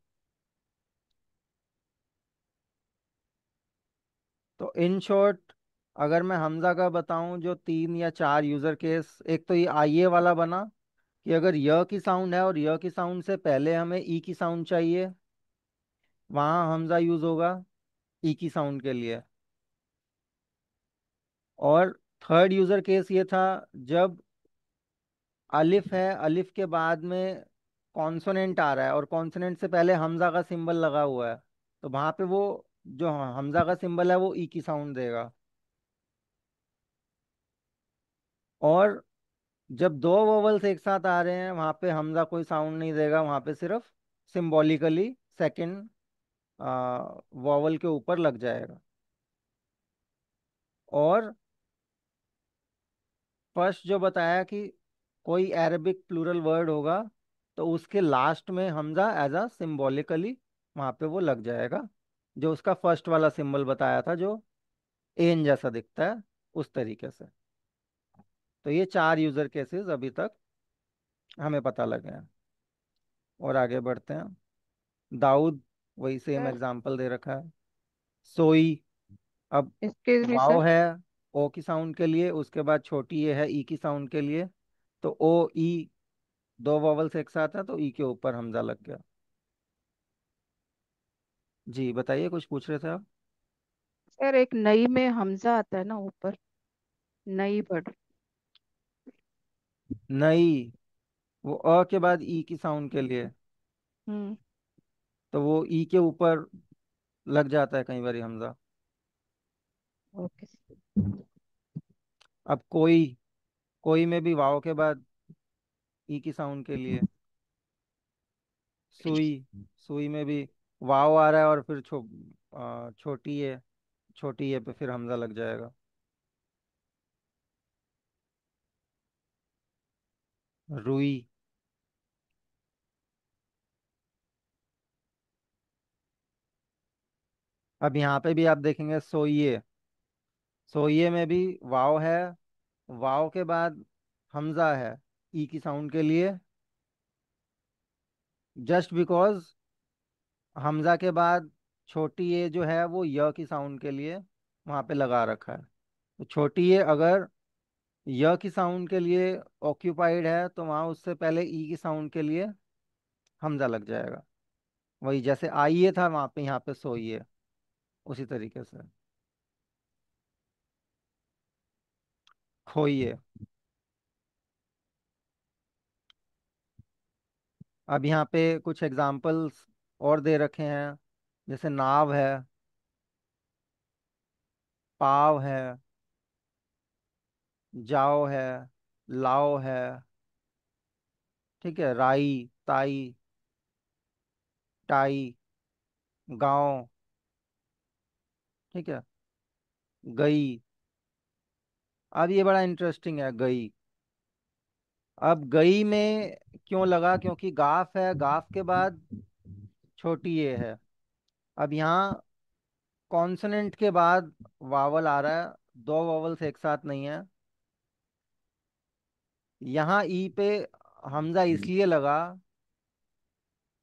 तो इन शॉर्ट अगर मैं हमजा का बताऊं, जो 3 या 4 यूजर केस, एक तो ये आइए वाला बना कि अगर य की साउंड है और य की साउंड से पहले हमें ई की साउंड चाहिए, वहां हमजा यूज होगा ई की साउंड के लिए। और थर्ड यूजर केस ये था जब अलिफ है, अलिफ के बाद में कॉन्सोनेंट आ रहा है और कॉन्सोनेंट से पहले हमजा का सिंबल लगा हुआ है, तो वहां पे वो जो हमजा का सिंबल है वो ई की साउंड देगा। और जब दो वोवल्स एक साथ आ रहे हैं वहां पे हमजा कोई साउंड नहीं देगा, वहां पे सिर्फ सिंबॉलिकली सेकंड वोवल के ऊपर लग जाएगा। और फर्स्ट जो बताया कि कोई अरबिक प्लूरल वर्ड होगा तो उसके लास्ट में हमजा एज अ सिंबॉलिकली वहां पे वो लग जाएगा, जो उसका फर्स्ट वाला सिंबल बताया था जो एन जैसा दिखता है उस तरीके से। तो ये 4 यूजर केसेस अभी तक हमें पता लगे हैं। और आगे बढ़ते हैं। दाऊद, वही सेम सर एग्जाम्पल दे रखा है। सोई, अब एक्सक्यूज मी वाव सर। है ओ की साउंड के लिए, उसके बाद छोटी ए है ई की साउंड के लिए, तो ओ ई दो वॉवल्स एक साथ है तो ई के ऊपर हमजा लग गया। जी बताइए, कुछ पूछ रहे थे आप? सर एक नई में हमजा आता है ना ऊपर, नई वर्ड। नई, वो अ के बाद ई की साउंड के लिए, हम्म। तो वो ई के ऊपर लग जाता है कई बार हमजा। ओके। अब कोई, कोई में भी वाव के बाद ई की साउंड के लिए। सुई, सुई में भी वाव आ रहा है और फिर छोटी है, छोटी है पे फिर हमजा लग जाएगा। रुई, अब यहाँ पे भी आप देखेंगे सोइए, सोइए में भी वाव है, वाव के बाद हमजा है ई की साउंड के लिए, जस्ट बिकॉज हमजा के बाद छोटी ए जो है वो य की साउंड के लिए वहां पे लगा रखा है। तो छोटी ए अगर य की साउंड के लिए ऑक्यूपाइड है तो वहां उससे पहले ई की साउंड के लिए हमजा लग जाएगा। वही जैसे आइए था वहां पे, यहाँ पे सोइए, उसी तरीके से। खोइए, अब यहाँ पे कुछ एग्जाम्पल्स और दे रखे हैं, जैसे नाव है, पाव है, जाओ है, लाओ है, ठीक है, राई, ताई, टाई, गांव, ठीक है, गई। अब ये बड़ा इंटरेस्टिंग है, गई। अब गई में क्यों लगा, क्योंकि गाफ है, गाफ के बाद छोटी ए है। अब यहाँ कॉन्सोनेंट के बाद वावल आ रहा है, दो वावल्स एक साथ नहीं है, यहाँ ई पे हमजा इसलिए लगा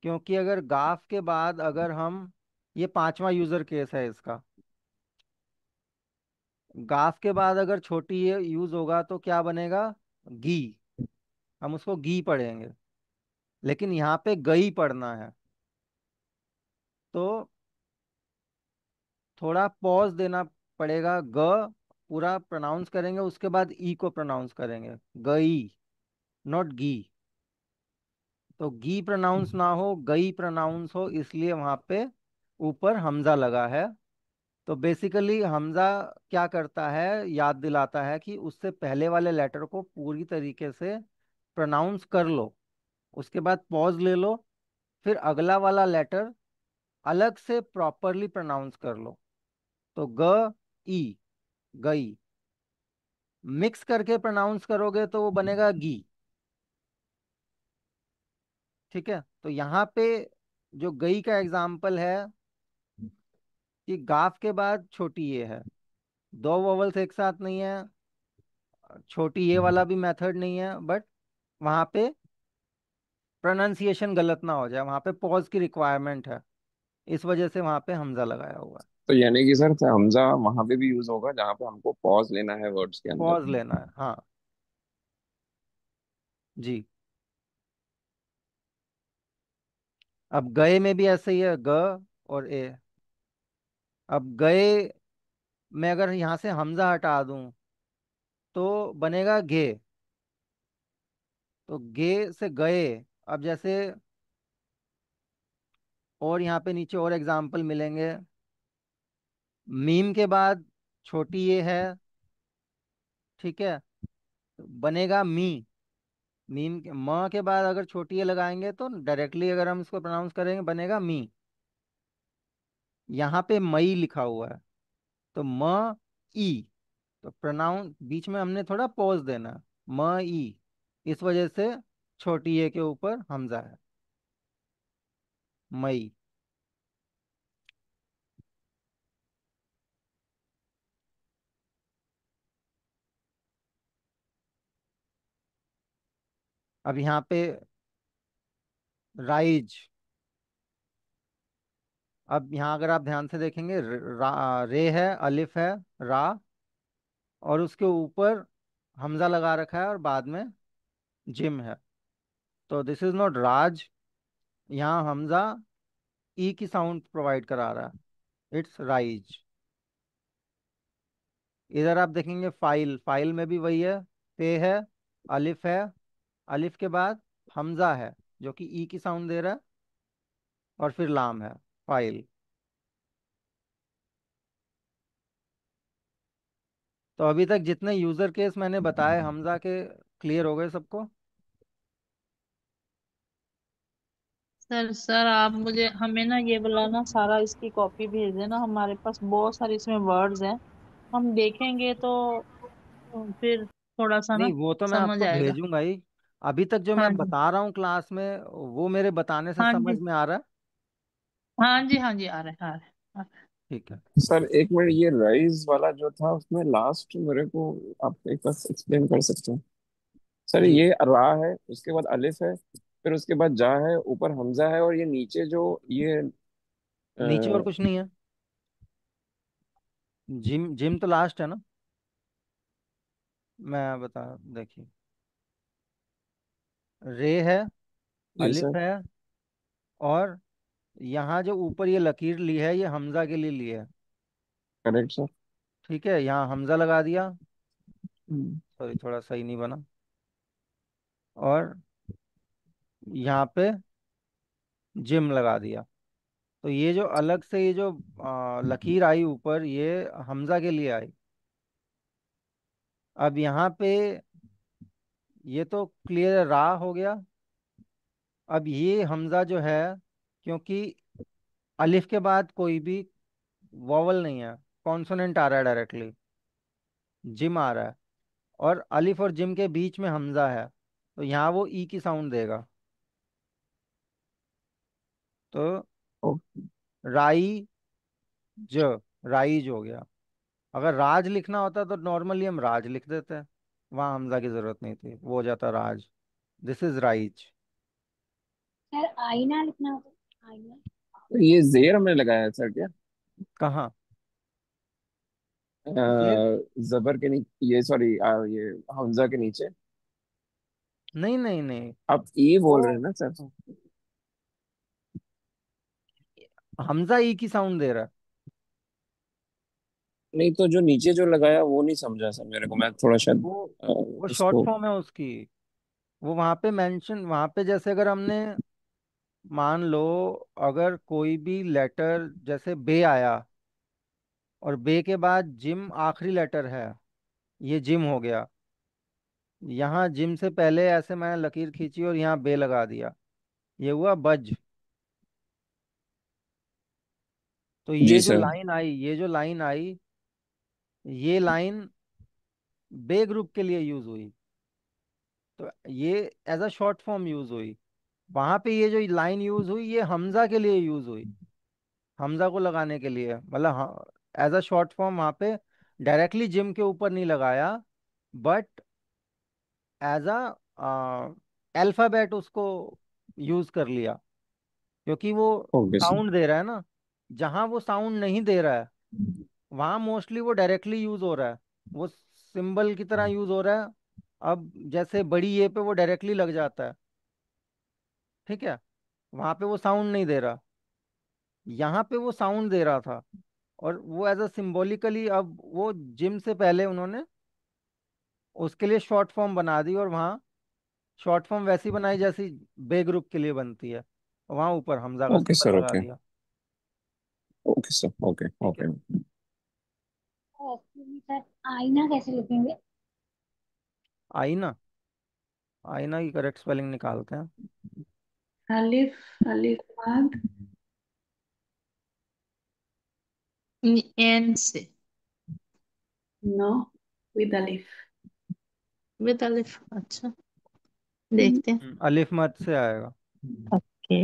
क्योंकि अगर गाफ के बाद अगर हम, ये पांचवा यूजर केस है इसका, गाफ के बाद अगर छोटी ये यूज होगा तो क्या बनेगा, गी। हम उसको गी पढ़ेंगे, लेकिन यहाँ पे गई पढ़ना है, तो थोड़ा पॉज देना पड़ेगा। ग पूरा प्रोनाउंस करेंगे, उसके बाद ई को प्रोनाउंस करेंगे, गई, नॉट गी। तो गी प्रोनाउंस ना हो, गई प्रोनाउंस हो, इसलिए वहां पे ऊपर हमजा लगा है। तो बेसिकली हमजा क्या करता है, याद दिलाता है कि उससे पहले वाले लेटर को पूरी तरीके से प्रोनाउंस कर लो, उसके बाद पॉज ले लो, फिर अगला वाला लेटर अलग से प्रॉपरली प्रोनाउंस कर लो। तो ग, ई, गई। मिक्स करके प्रोनाउंस करोगे तो वो बनेगा गी। ठीक है, तो यहाँ पे जो गई का एग्जाम्पल है कि गाफ के बाद छोटी ये है, दो वोवल्स एक साथ नहीं है, छोटी ये वाला भी मेथड नहीं है, बट वहाँ पे प्रोनाउंसिएशन गलत ना हो जाए, वहाँ पे पॉज की रिक्वायरमेंट है, इस वजह से वहाँ पे हमजा लगाया हुआ है। तो यानी कि सर हमजा वहां पे भी यूज होगा जहाँ पे हमको पॉज लेना है वर्ड्स के अंदर। पॉज लेना है, हाँ जी। अब गए में भी ऐसे ही है, ग और ए। अब गए में अगर यहाँ से हमजा हटा दूं तो बनेगा गे। तो गे से गए। अब जैसे और यहाँ पे नीचे और एग्जाम्पल मिलेंगे, मीम के बाद छोटी ये है, ठीक है, तो बनेगा मी। मीम के म के बाद अगर छोटी ये लगाएंगे तो डायरेक्टली अगर हम इसको प्रोनाउंस करेंगे बनेगा मी। यहाँ पे मई लिखा हुआ है, तो म ई, तो प्रोनाउन बीच में हमने थोड़ा पॉज देना है, म ई, इस वजह से छोटी ए के ऊपर हमजा है, मई। अब यहाँ पे राइज। अब यहाँ अगर आप ध्यान से देखेंगे, रे है, अलिफ है, रा, और उसके ऊपर हमजा लगा रखा है और बाद में जिम है। तो दिस इज नॉट राज, यहाँ हमजा ई की साउंड प्रोवाइड करा रहा है, इट्स राइज। इधर आप देखेंगे फाइल, फाइल में भी वही है, पे है, अलिफ है, अलिफ के बाद हमजा है जो कि ई की साउंड दे रहा है, और फिर लाम है, फाइल। तो अभी तक जितने यूजर केस मैंने बताए हमजा के, क्लियर हो गए सबको। सर आप मुझे हमें ना ये वाला ना सारा इसकी कॉपी भेज देना, हमारे पास बहुत सारे इसमें वर्ड्स हैं, हम देखेंगे तो फिर थोड़ा सा नहीं, ना वो तो मैं समझ आपको आएगा। भेजूंगा ही। अभी तक जो हाँ मैं जी, बता रहा हूँ क्लास में, वो मेरे बताने से हाँ समझ जी, में आ रहा है। हाँ जी, हाँ जी, आ रहे हैं, आ रहे हैं, आ रहे हैं। ठीक है। सर एक मिनट, ये राइज वाला जो था उसमें लास्ट मेरे को आप एक बार एक्सप्लेन कर सकते हैं? सर जी, ये रा है, उसके बाद अलिफ है, फिर उसके बाद जा है, ऊपर हमजा है, और ये नीचे जो ये नीचे और अ, कुछ नहीं है, जिम, जिम तो लास्ट है ना। मैं बता, देखिए, रे है, जी अलिफ सर। है, और यहाँ जो ऊपर ये लकीर ली है ये हमजा के लिए ली है। Correct sir. ठीक है, यहाँ हमजा लगा दिया, हम्म। सॉरी थोड़ा सही नहीं बना, और यहाँ पे जिम लगा दिया। तो ये जो अलग से ये जो लकीर आई ऊपर, ये हमजा के लिए आई। अब यहाँ पे ये तो क्लियर रा हो गया। अब ये हमजा जो है, क्योंकि अलिफ के बाद कोई भी वॉवल नहीं है, कॉन्सोनेंट आ रहा है डायरेक्टली, जिम आ रहा है, और अलिफ और जिम के बीच में हमजा है, तो यहाँ वो ई की साउंड देगा। तो ओ, राई, ज, राइज हो गया। अगर राज लिखना होता तो नॉर्मली हम राज लिख देते हैं, वहाँ हमजा की जरूरत नहीं थी, वो हो जाता राज। This is rise. सर आईना लिखना होता, आईना। तो ये जेर हमने लगाया है सर क्या? कहाँ? अ, जेर? जबर के नीचे, ये सॉरी, ये हमजा के नीचे। नहीं नहीं नहीं। आप ई वो बोल रहे हैं ना सर? हमजा ई की साउंड दे रहा है। नहीं तो जो नीचे जो लगाया वो नहीं समझा सर मेरे को, मैं थोड़ा शायद वो वो शॉर्ट उसको। फॉर्म है उसकी। वो वहां पे मेंशन, वहां पे जैसे अगर हमने मान लो, अगर कोई भी लेटर जैसे बे आया और बे के बाद जिम आखिरी लेटर है, ये जिम हो गया। यहाँ जिम से पहले ऐसे मैंने लकीर खींची और यहाँ बे लगा दिया, ये हुआ बज। तो जी ये जो सर। लाइन आई, ये जो लाइन आई, ये लाइन बे ग्रुप के लिए यूज हुई। तो ये as a short form use हुई। वहां पे ये जो लाइन यूज हुई, ये हमजा के लिए यूज हुई। हमजा को लगाने के लिए, मतलब एज अ शॉर्ट फॉर्म वहां पे डायरेक्टली जिम के ऊपर नहीं लगाया, बट एज अ अल्फाबेट उसको यूज कर लिया, क्योंकि वो ओके सर। साउंड दे रहा है ना। जहां वो साउंड नहीं दे रहा है, वहां मोस्टली वो डायरेक्टली यूज हो रहा है, वो सिंबल की तरह यूज हो रहा है। अब जैसे बड़ी ए पे वो डायरेक्टली लग जाता है, ठीक है, वहां पे वो साउंड नहीं दे रहा, यहाँ पे वो साउंड दे रहा था। और वो एज अ सिंबॉलिकली, अब वो जिम से पहले उन्होंने उसके लिए शॉर्ट फॉर्म बना दी, और वहाँ शॉर्ट फॉर्म वैसी बनाई जैसी बे ग्रुप के लिए बनती है, वहाँ ऊपर हमजा का ओके सिंबल सर। लगा ओके। दिया। Okay sir. ओके ठीक है। ओके। एक्चुअली सर आईना कैसे लिखेंगे? आईना? आईना की करेक्ट स्पेलिंग निकालते हैं। अलिफ, अलिफ मद। एन से। नो, विद अलिफ। विद अलिफ, अच्छा, देखते हैं। अलिफ मत से आएगा। ओके।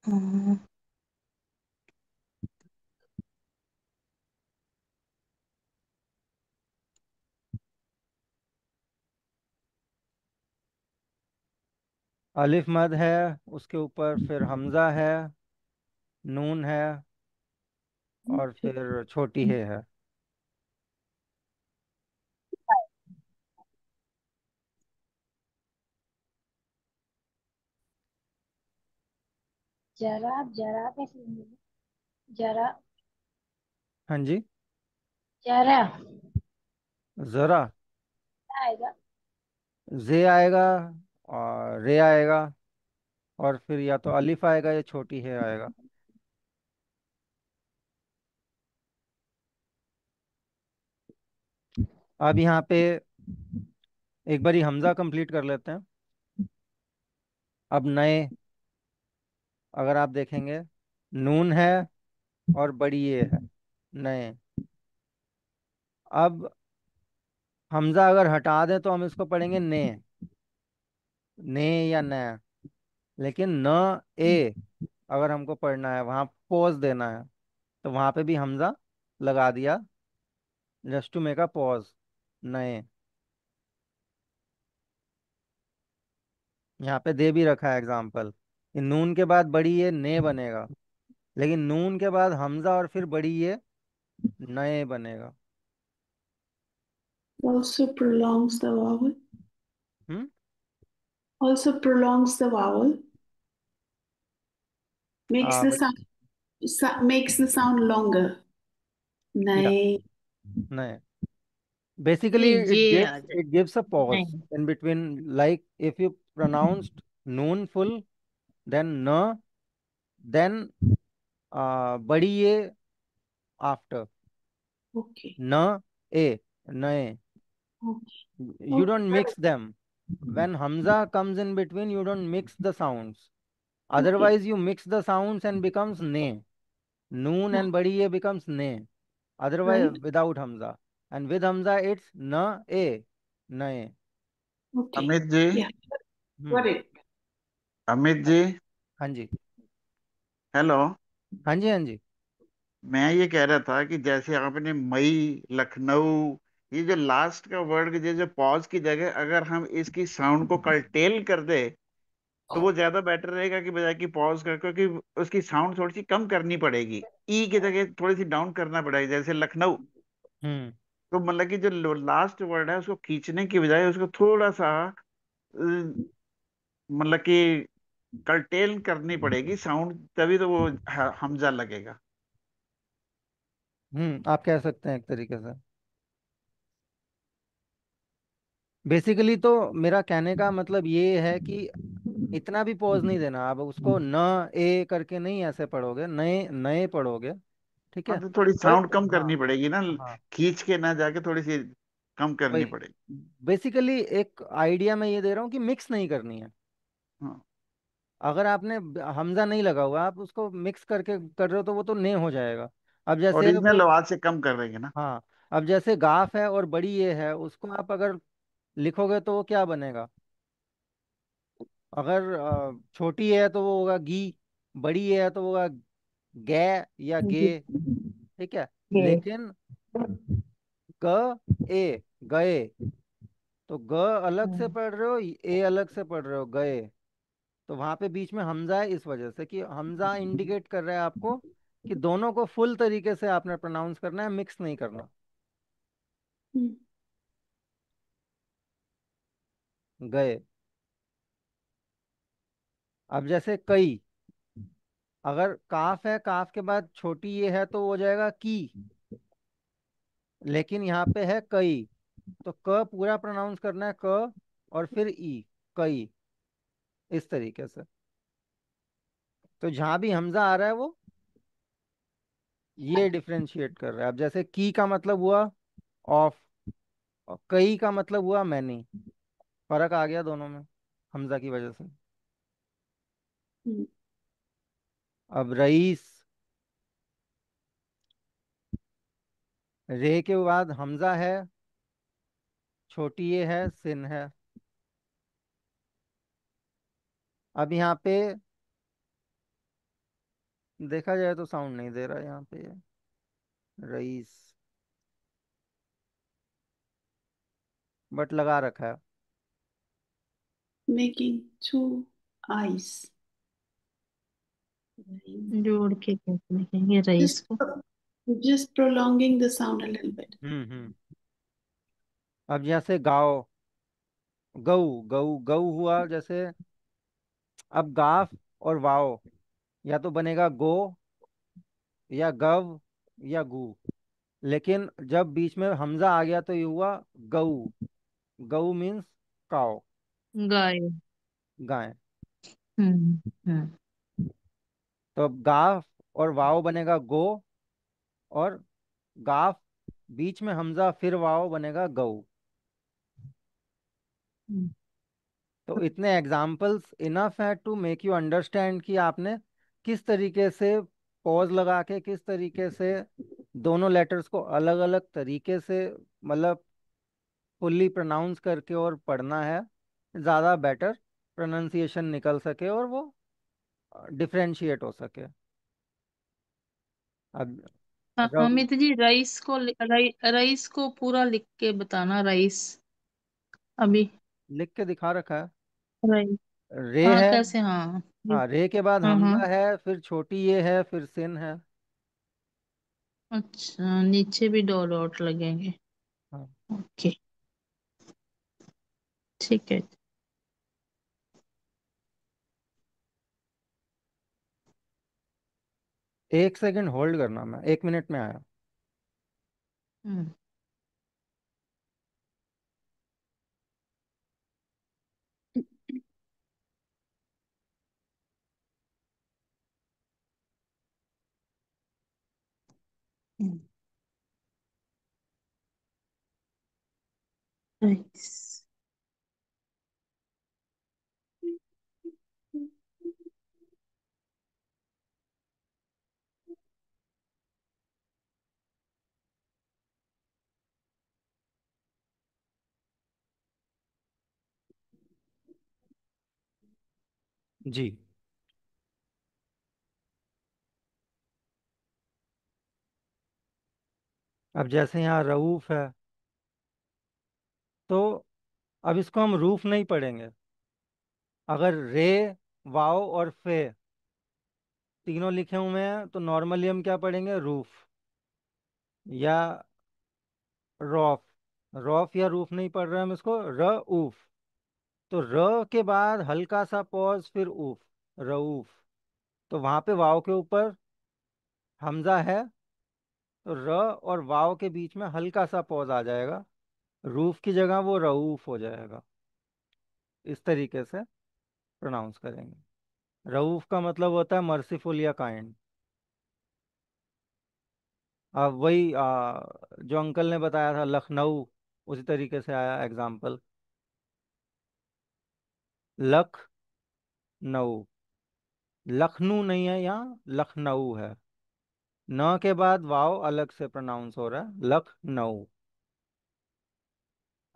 हाँ। अलिफ मद है, उसके ऊपर फिर हमजा है, नून है, और फिर छोटी है। जरा, जरा कैसे लिखेंगे? जरा, हाँ जी। जरा जरा? क्या आएगा? जे आएगा, और रे आएगा, और फिर या तो अलिफ आएगा या छोटी है आएगा। अब यहाँ पे एक बारी हमजा कंप्लीट कर लेते हैं। अब नए, अगर आप देखेंगे, नून है और बड़ी ये है, नए। अब हमजा अगर हटा दें तो हम इसको पढ़ेंगे ने, ने या न। लेकिन न ए अगर हमको पढ़ना है, वहाँ पॉज देना है, तो वहाँ पे भी हमजा लगा दिया, just to make a pause, नए। यहाँ पे दे भी रखा है एग्जाम्पल, कि नून के बाद बड़ी ये ने बनेगा, लेकिन नून के बाद हमजा और फिर बड़ी ये नए बनेगा। Also prolongs the vowel. Hmm. Also prolongs the vowel. Makes the but makes the sound longer. या नहीं। नए, ये basically ये it आ gives, जाए। it gives a pause नहीं। in between, like if you pronounced noon full, then na, then badi ye after, Okay. na a, nae. Okay. You Okay. don't mix them. When hamza comes in between, you don't mix the sounds. Okay. Otherwise you mix the sounds and becomes ne. Noon and badi ye becomes ne, otherwise Right. without hamza. And with hamza it's na a, nae. Okay. Amit ji. Yeah. Got hmm. it. Amit ji. हाँ जी। Hello. हाँ जी। हाँ जी। मैं ये कह रहा था कि जैसे आपने मई, लखनऊ, ये जो लास्ट का वर्ड, ये जो पॉज की जगह अगर हम इसकी साउंड को कर्टेल कर दे तो वो ज्यादा बेटर रहेगा कि बजाय कि पॉज कर, क्योंकि उसकी साउंड थोड़ी सी कम करनी पड़ेगी, ई की जगह थोड़ी सी डाउन करना पड़ेगा, जैसे लखनऊ। हम्म। तो मतलब कि जो लास्ट वर्ड है उसको खींचने की बजाय उसको थोड़ा सा मतलब कि कर्टेल करनी पड़ेगी साउंड, तभी तो वो हमजा लगेगा। आप कह सकते हैं एक तरीके से। बेसिकली तो मेरा कहने का मतलब ये है कि इतना भी पॉज नहीं देना, आप उसको न ए करके नहीं ऐसे पढ़ोगे, नए नए पढ़ोगे। ठीक हाँ है। तो थोड़ी बट साउंड कम हाँ, करनी पड़ेगी ना, हाँ, खींच के ना जाके थोड़ी सी कम करनी वही पड़ेगी। बेसिकली एक आइडिया मैं ये दे रहा हूँ कि मिक्स नहीं करनी है। हाँ, अगर आपने हमजा नहीं लगा हुआ, आप उसको मिक्स करके कर रहे हो तो वो तो ने हो जाएगा। अब जैसे ओरिजिनल आवाज से कम कर देंगे ना। हाँ, अब जैसे गाफ है और बड़ी ये है, उसको आप अगर लिखोगे तो वो क्या बनेगा? अगर छोटी है तो वो होगा गी, बड़ी है तो वो होगा गे या गे। ठीक है। ये लेकिन ग ए, गए, तो ग अलग से पढ़ रहे हो, ए अलग से पढ़ रहे हो, गए। तो वहां पे बीच में हमजा है, इस वजह से कि हमजा इंडिकेट कर रहा है आपको कि दोनों को फुल तरीके से आपने प्रोनाउंस करना है, मिक्स नहीं करना। हम्म, गए। अब जैसे कई, अगर काफ है, काफ के बाद छोटी ये है तो वो हो जाएगा की। लेकिन यहाँ पे है कई, तो क पूरा प्रोनाउंस करना है, क और फिर ई, कई, इस तरीके से। तो जहां भी हमजा आ रहा है वो ये डिफरेंशिएट कर रहा है। अब जैसे की का मतलब हुआ ऑफ, और कई का मतलब हुआ मैनी। फर्क आ गया दोनों में हमजा की वजह से। हम्म, अब रईस, रे के बाद हमजा है, छोटी ये है, सिन है। अब यहाँ पे देखा जाए तो साउंड नहीं दे रहा है यहाँ पे ये रईस, बट लगा रखा है। making two eyes. जोड़ के कैसे लिखेंगे रईस Just को? just prolonging the sound a little bit. हम्म। अब जैसे गाओ, गऊ, गऊ गऊ हुआ जैसे। अब गाफ और वाओ या तो बनेगा गो या गव या गू। लेकिन जब बीच में हमजा आ गया तो ये हुआ गऊ। गऊ मीन्स काओ, गाय। गाय। हम्म। हम्म। तो अब गाफ और वाओ बनेगा गो, और गाफ बीच में हमजा फिर वाओ बनेगा गऊ। हम्म। तो इतने एग्जाम्पल्स इनफ है टू मेक यू अंडरस्टैंड कि आपने किस तरीके से पॉज लगा के, किस तरीके से दोनों लेटर्स को अलग अलग तरीके से, मतलब फुल्ली प्रोनाउंस करके और पढ़ना है, ज़्यादा बेटर प्रोनाउंसिएशन निकल सके और वो डिफरेंशिएट हो सके। अब रघु, अमित जी, रईस को पूरा लिख के बताना, रईस अभी। लिख के दिखा रखा है। रईस। रे हाँ है। कैसे? हाँ हाँ, रे के बाद हाँ हाँ। हमजा है, फिर छोटी ये है, फिर सिन है। अच्छा, नीचे भी दो डॉट लगेंगे। हाँ। ओके, ठीक है। 1 सेकंड होल्ड करना, मैं 1 मिनट में आया। हम्म। रईस। जी। अब जैसे यहाँ रऊफ है, तो अब इसको हम रूफ नहीं पढ़ेंगे। अगर रे, वाओ और फे तीनों लिखे हुए हैं तो नॉर्मली हम क्या पढ़ेंगे, रूफ या रॉफ। रॉफ या रूफ नहीं पढ़ रहे हम इसको, र उफ। तो र के बाद हल्का सा पॉज, फिर उफ, रऊफ। तो वहां पे वाव के ऊपर हमजा है, तो र और वाव के बीच में हल्का सा पॉज आ जाएगा, रूफ की जगह वो रऊफ हो जाएगा। इस तरीके से प्रोनाउंस करेंगे। रऊफ का मतलब होता है मर्सीफुल या काइंड। अब वही जो अंकल ने बताया था लखनऊ, उसी तरीके से आया एग्जाम्पल। लख नऊ, लखनऊ नहीं है यहाँ, लखनऊ है। न के बाद वाव अलग से प्रोनाउंस हो रहा है, लखनऊ।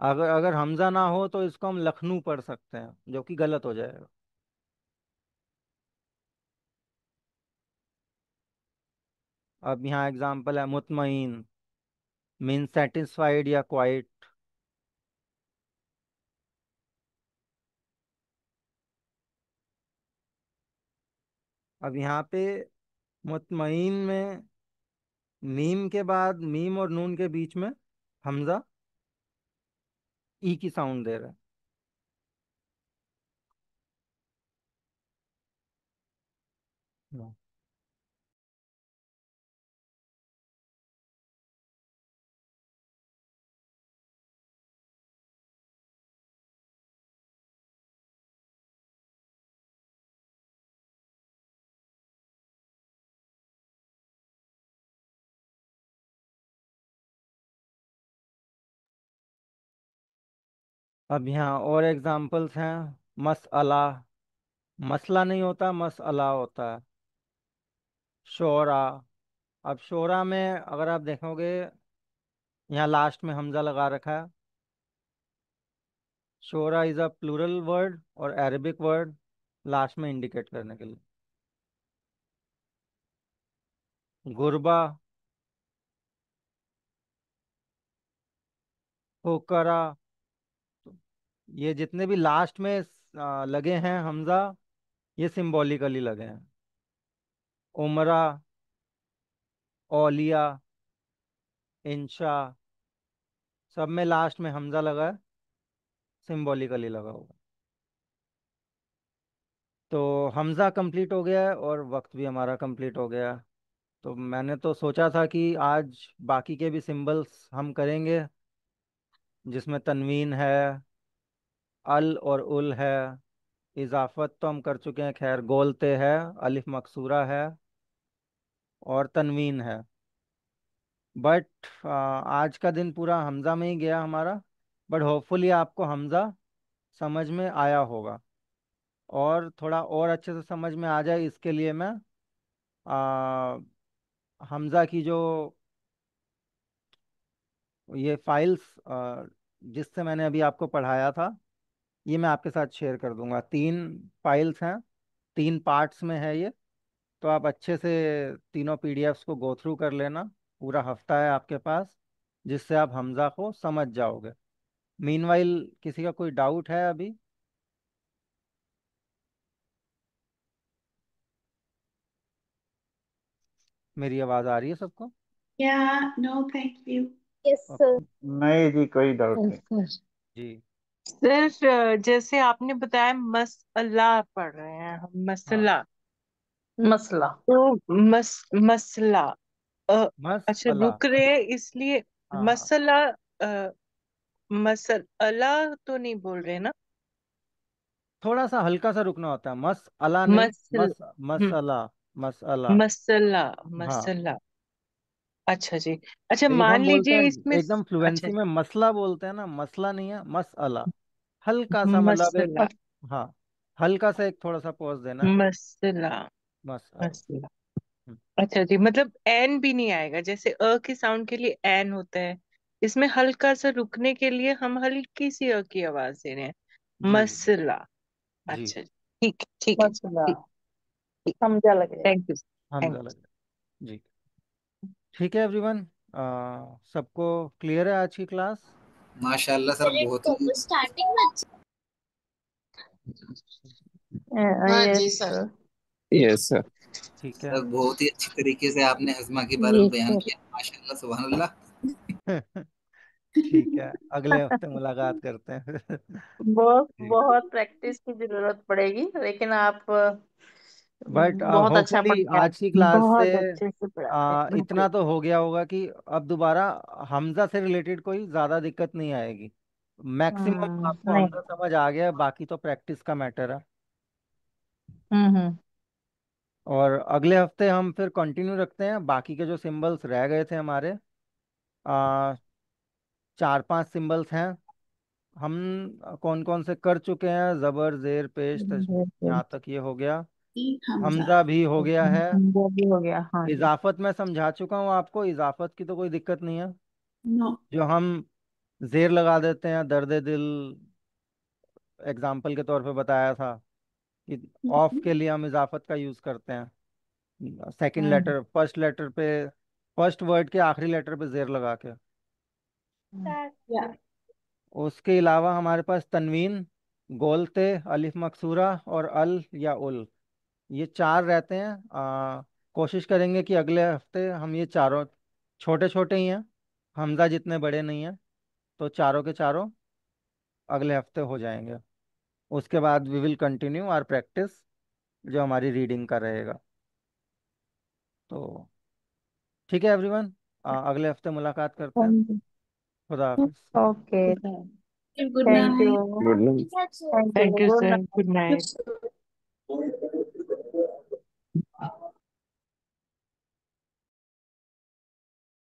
अगर अगर हमजा ना हो तो इसको हम लखनऊ पढ़ सकते हैं, जो कि गलत हो जाएगा। अब यहाँ एग्जाम्पल है मुतमईन, मीन सेटिस्फाइड या क्वाइट। अब यहाँ पे मुतमईन में मीम के बाद, मीम और नून के बीच में हमजा ई की साउंड दे रहा है। हाँ। अब यहाँ और एग्जाम्पल्स हैं। मसअला, मसला नहीं होता, मसअला होता है। शोरा, अब शोरा में अगर आप देखोगे, यहाँ लास्ट में हमजा लगा रखा है। शोरा इज अ प्लूरल वर्ड और अरेबिक वर्ड, लास्ट में इंडिकेट करने के लिए। गुरबा, होकरा, ये जितने भी लास्ट में लगे हैं हमजा, ये सिंबॉलिकली लगे हैं। उमरा, औलिया, इंशा, सब में लास्ट में हमजा लगा है, सिंबॉलिकली लगा होगा। तो हमजा कंप्लीट हो गया है और वक्त भी हमारा कंप्लीट हो गया है। तो मैंने तो सोचा था कि आज बाकी के भी सिंबल्स हम करेंगे, जिसमें तनवीन है, अल और उल है। इजाफत तो हम कर चुके हैं, खैर गोलते है, अलिफ मकसूरा है और तनवीन है। बट आज का दिन पूरा हमजा में ही गया हमारा। बट होपफुली आपको हमजा समझ में आया होगा, और थोड़ा और अच्छे से समझ में आ जाए इसके लिए मैं आ, हमजा की जो ये फाइल्स जिससे मैंने अभी आपको पढ़ाया था, ये मैं आपके साथ शेयर कर दूंगा। 3 फाइल्स हैं, 3 पार्ट्स में है ये। तो आप अच्छे से तीनों पीडीएफ्स को गो थ्रू कर लेना, पूरा हफ्ता है आपके पास, जिससे आप हमजा को समझ जाओगे। मीनवाइल किसी का कोई डाउट है अभी? मेरी आवाज़ आ रही है सबको? Yeah, no, thank you. Yes sir. Okay. नहीं जी, कोई डाउट नहीं। सर जी। सर जैसे आपने बताया मसला पढ़ रहे हैं हम, हाँ, मसला। मसला। तो मसला, अ, मस अच्छा अला। रुक रहे हैं इसलिए हाँ हाँ, मसला, मसला तो नहीं बोल रहे ना? थोड़ा सा हल्का सा रुकना होता है, मस अला नहीं, मसल हम्म, मसला, मसला। मसला, हाँ, मसला। अच्छा जी। अच्छा एक मान हम बोलते लीजिए हैं इसमें एकदम अच्छा फ्लुएंसी में मसला बोलते हैं ना, मसला नहीं है, मसअला। हल्का सा मतलब एक, मसला, हाँ, हल्का सा एक थोड़ा सा पॉज देना है, मसला, मसअला। मसला। हम्म, अच्छा जी, मतलब एन भी नहीं आएगा, जैसे अ की साउंड के लिए एन होता है, इसमें हल्का सा रुकने के लिए हम हल्की सी अ की आवाज दे रहे हैं। जी मसला। जी, अच्छा जी, ठीक है, ठीक है, मसला, ठीक, ठीक। समझा लगेगा। थैंक यू, हमजा थैंक लगे। जी, ठीक है एवरीवन। सबको क्लियर है आज की क्लास? माशाल्लाह सर, बहुत ही स्टार्टिंग में हाँ जी yes sir. Sir. Yes sir. ठीक है। सर, बहुत ही अच्छी तरीके से आपने हजमा के बारे में यस बयान सर। किया, माशाल्लाह सुभान अल्लाह। ठीक है, अगले हफ्ते मुलाकात करते हैं फिर। बहुत ठीक। बहुत प्रैक्टिस की जरूरत पड़ेगी, लेकिन आप बट बहुत अच्छा होपफुली पढ़ते हैं। आज की क्लास से बहुत अच्छे से पढ़ाते हैं, बिल्कुल। इतना तो हो गया होगा कि अब दोबारा हमजा से रिलेटेड कोई ज़्यादा दिक्कत नहीं आएगी। मैक्सिमम आपको नहीं। हमजा समझ आ गया है, बाकी तो प्रैक्टिस का मैटर है। हम्म। और अगले हफ्ते हम फिर कंटिन्यू रखते हैं, बाकी के जो सिंबल्स रह गए थे हमारे, आ, 4-5 सिंबल्स हैं। हम कौन कौन से कर चुके हैं? ज़बर, ज़ेर, पेश, तशबीह, बिल्कुल। यहाँ तक ये हो गया। हमजा। हमजा भी हो गया है। वो भी हो गया, हाँ जी। इजाफत मैं समझा चुका हूँ आपको, इजाफत की तो कोई दिक्कत नहीं है। नो। जो हम जेर लगा देते हैं, दर्द दिल एग्जाम्पल के तौर पे बताया था कि ऑफ के लिए हम इजाफत का यूज करते हैं, सेकंड हम्म। लेटर फर्स्ट लेटर पे, फर्स्ट वर्ड के आखिरी लेटर पे जेर लगा के। या। उसके अलावा हमारे पास तनवीन, गोलते, अलिफ मकसूरा और अल या उल, ये 4 रहते हैं। कोशिश करेंगे कि अगले हफ्ते हम ये चारों, छोटे छोटे ही हैं, हमजा जितने बड़े नहीं हैं, तो चारों के चारों अगले हफ्ते हो जाएंगे। उसके बाद we will continue our practice, जो हमारी रीडिंग का रहेगा। तो ठीक है एवरीवन, अगले हफ्ते मुलाकात करते हैं। खुदा हाफिज। Okay. Good thank night. You. Good night. Thank you good sir, good night. Night.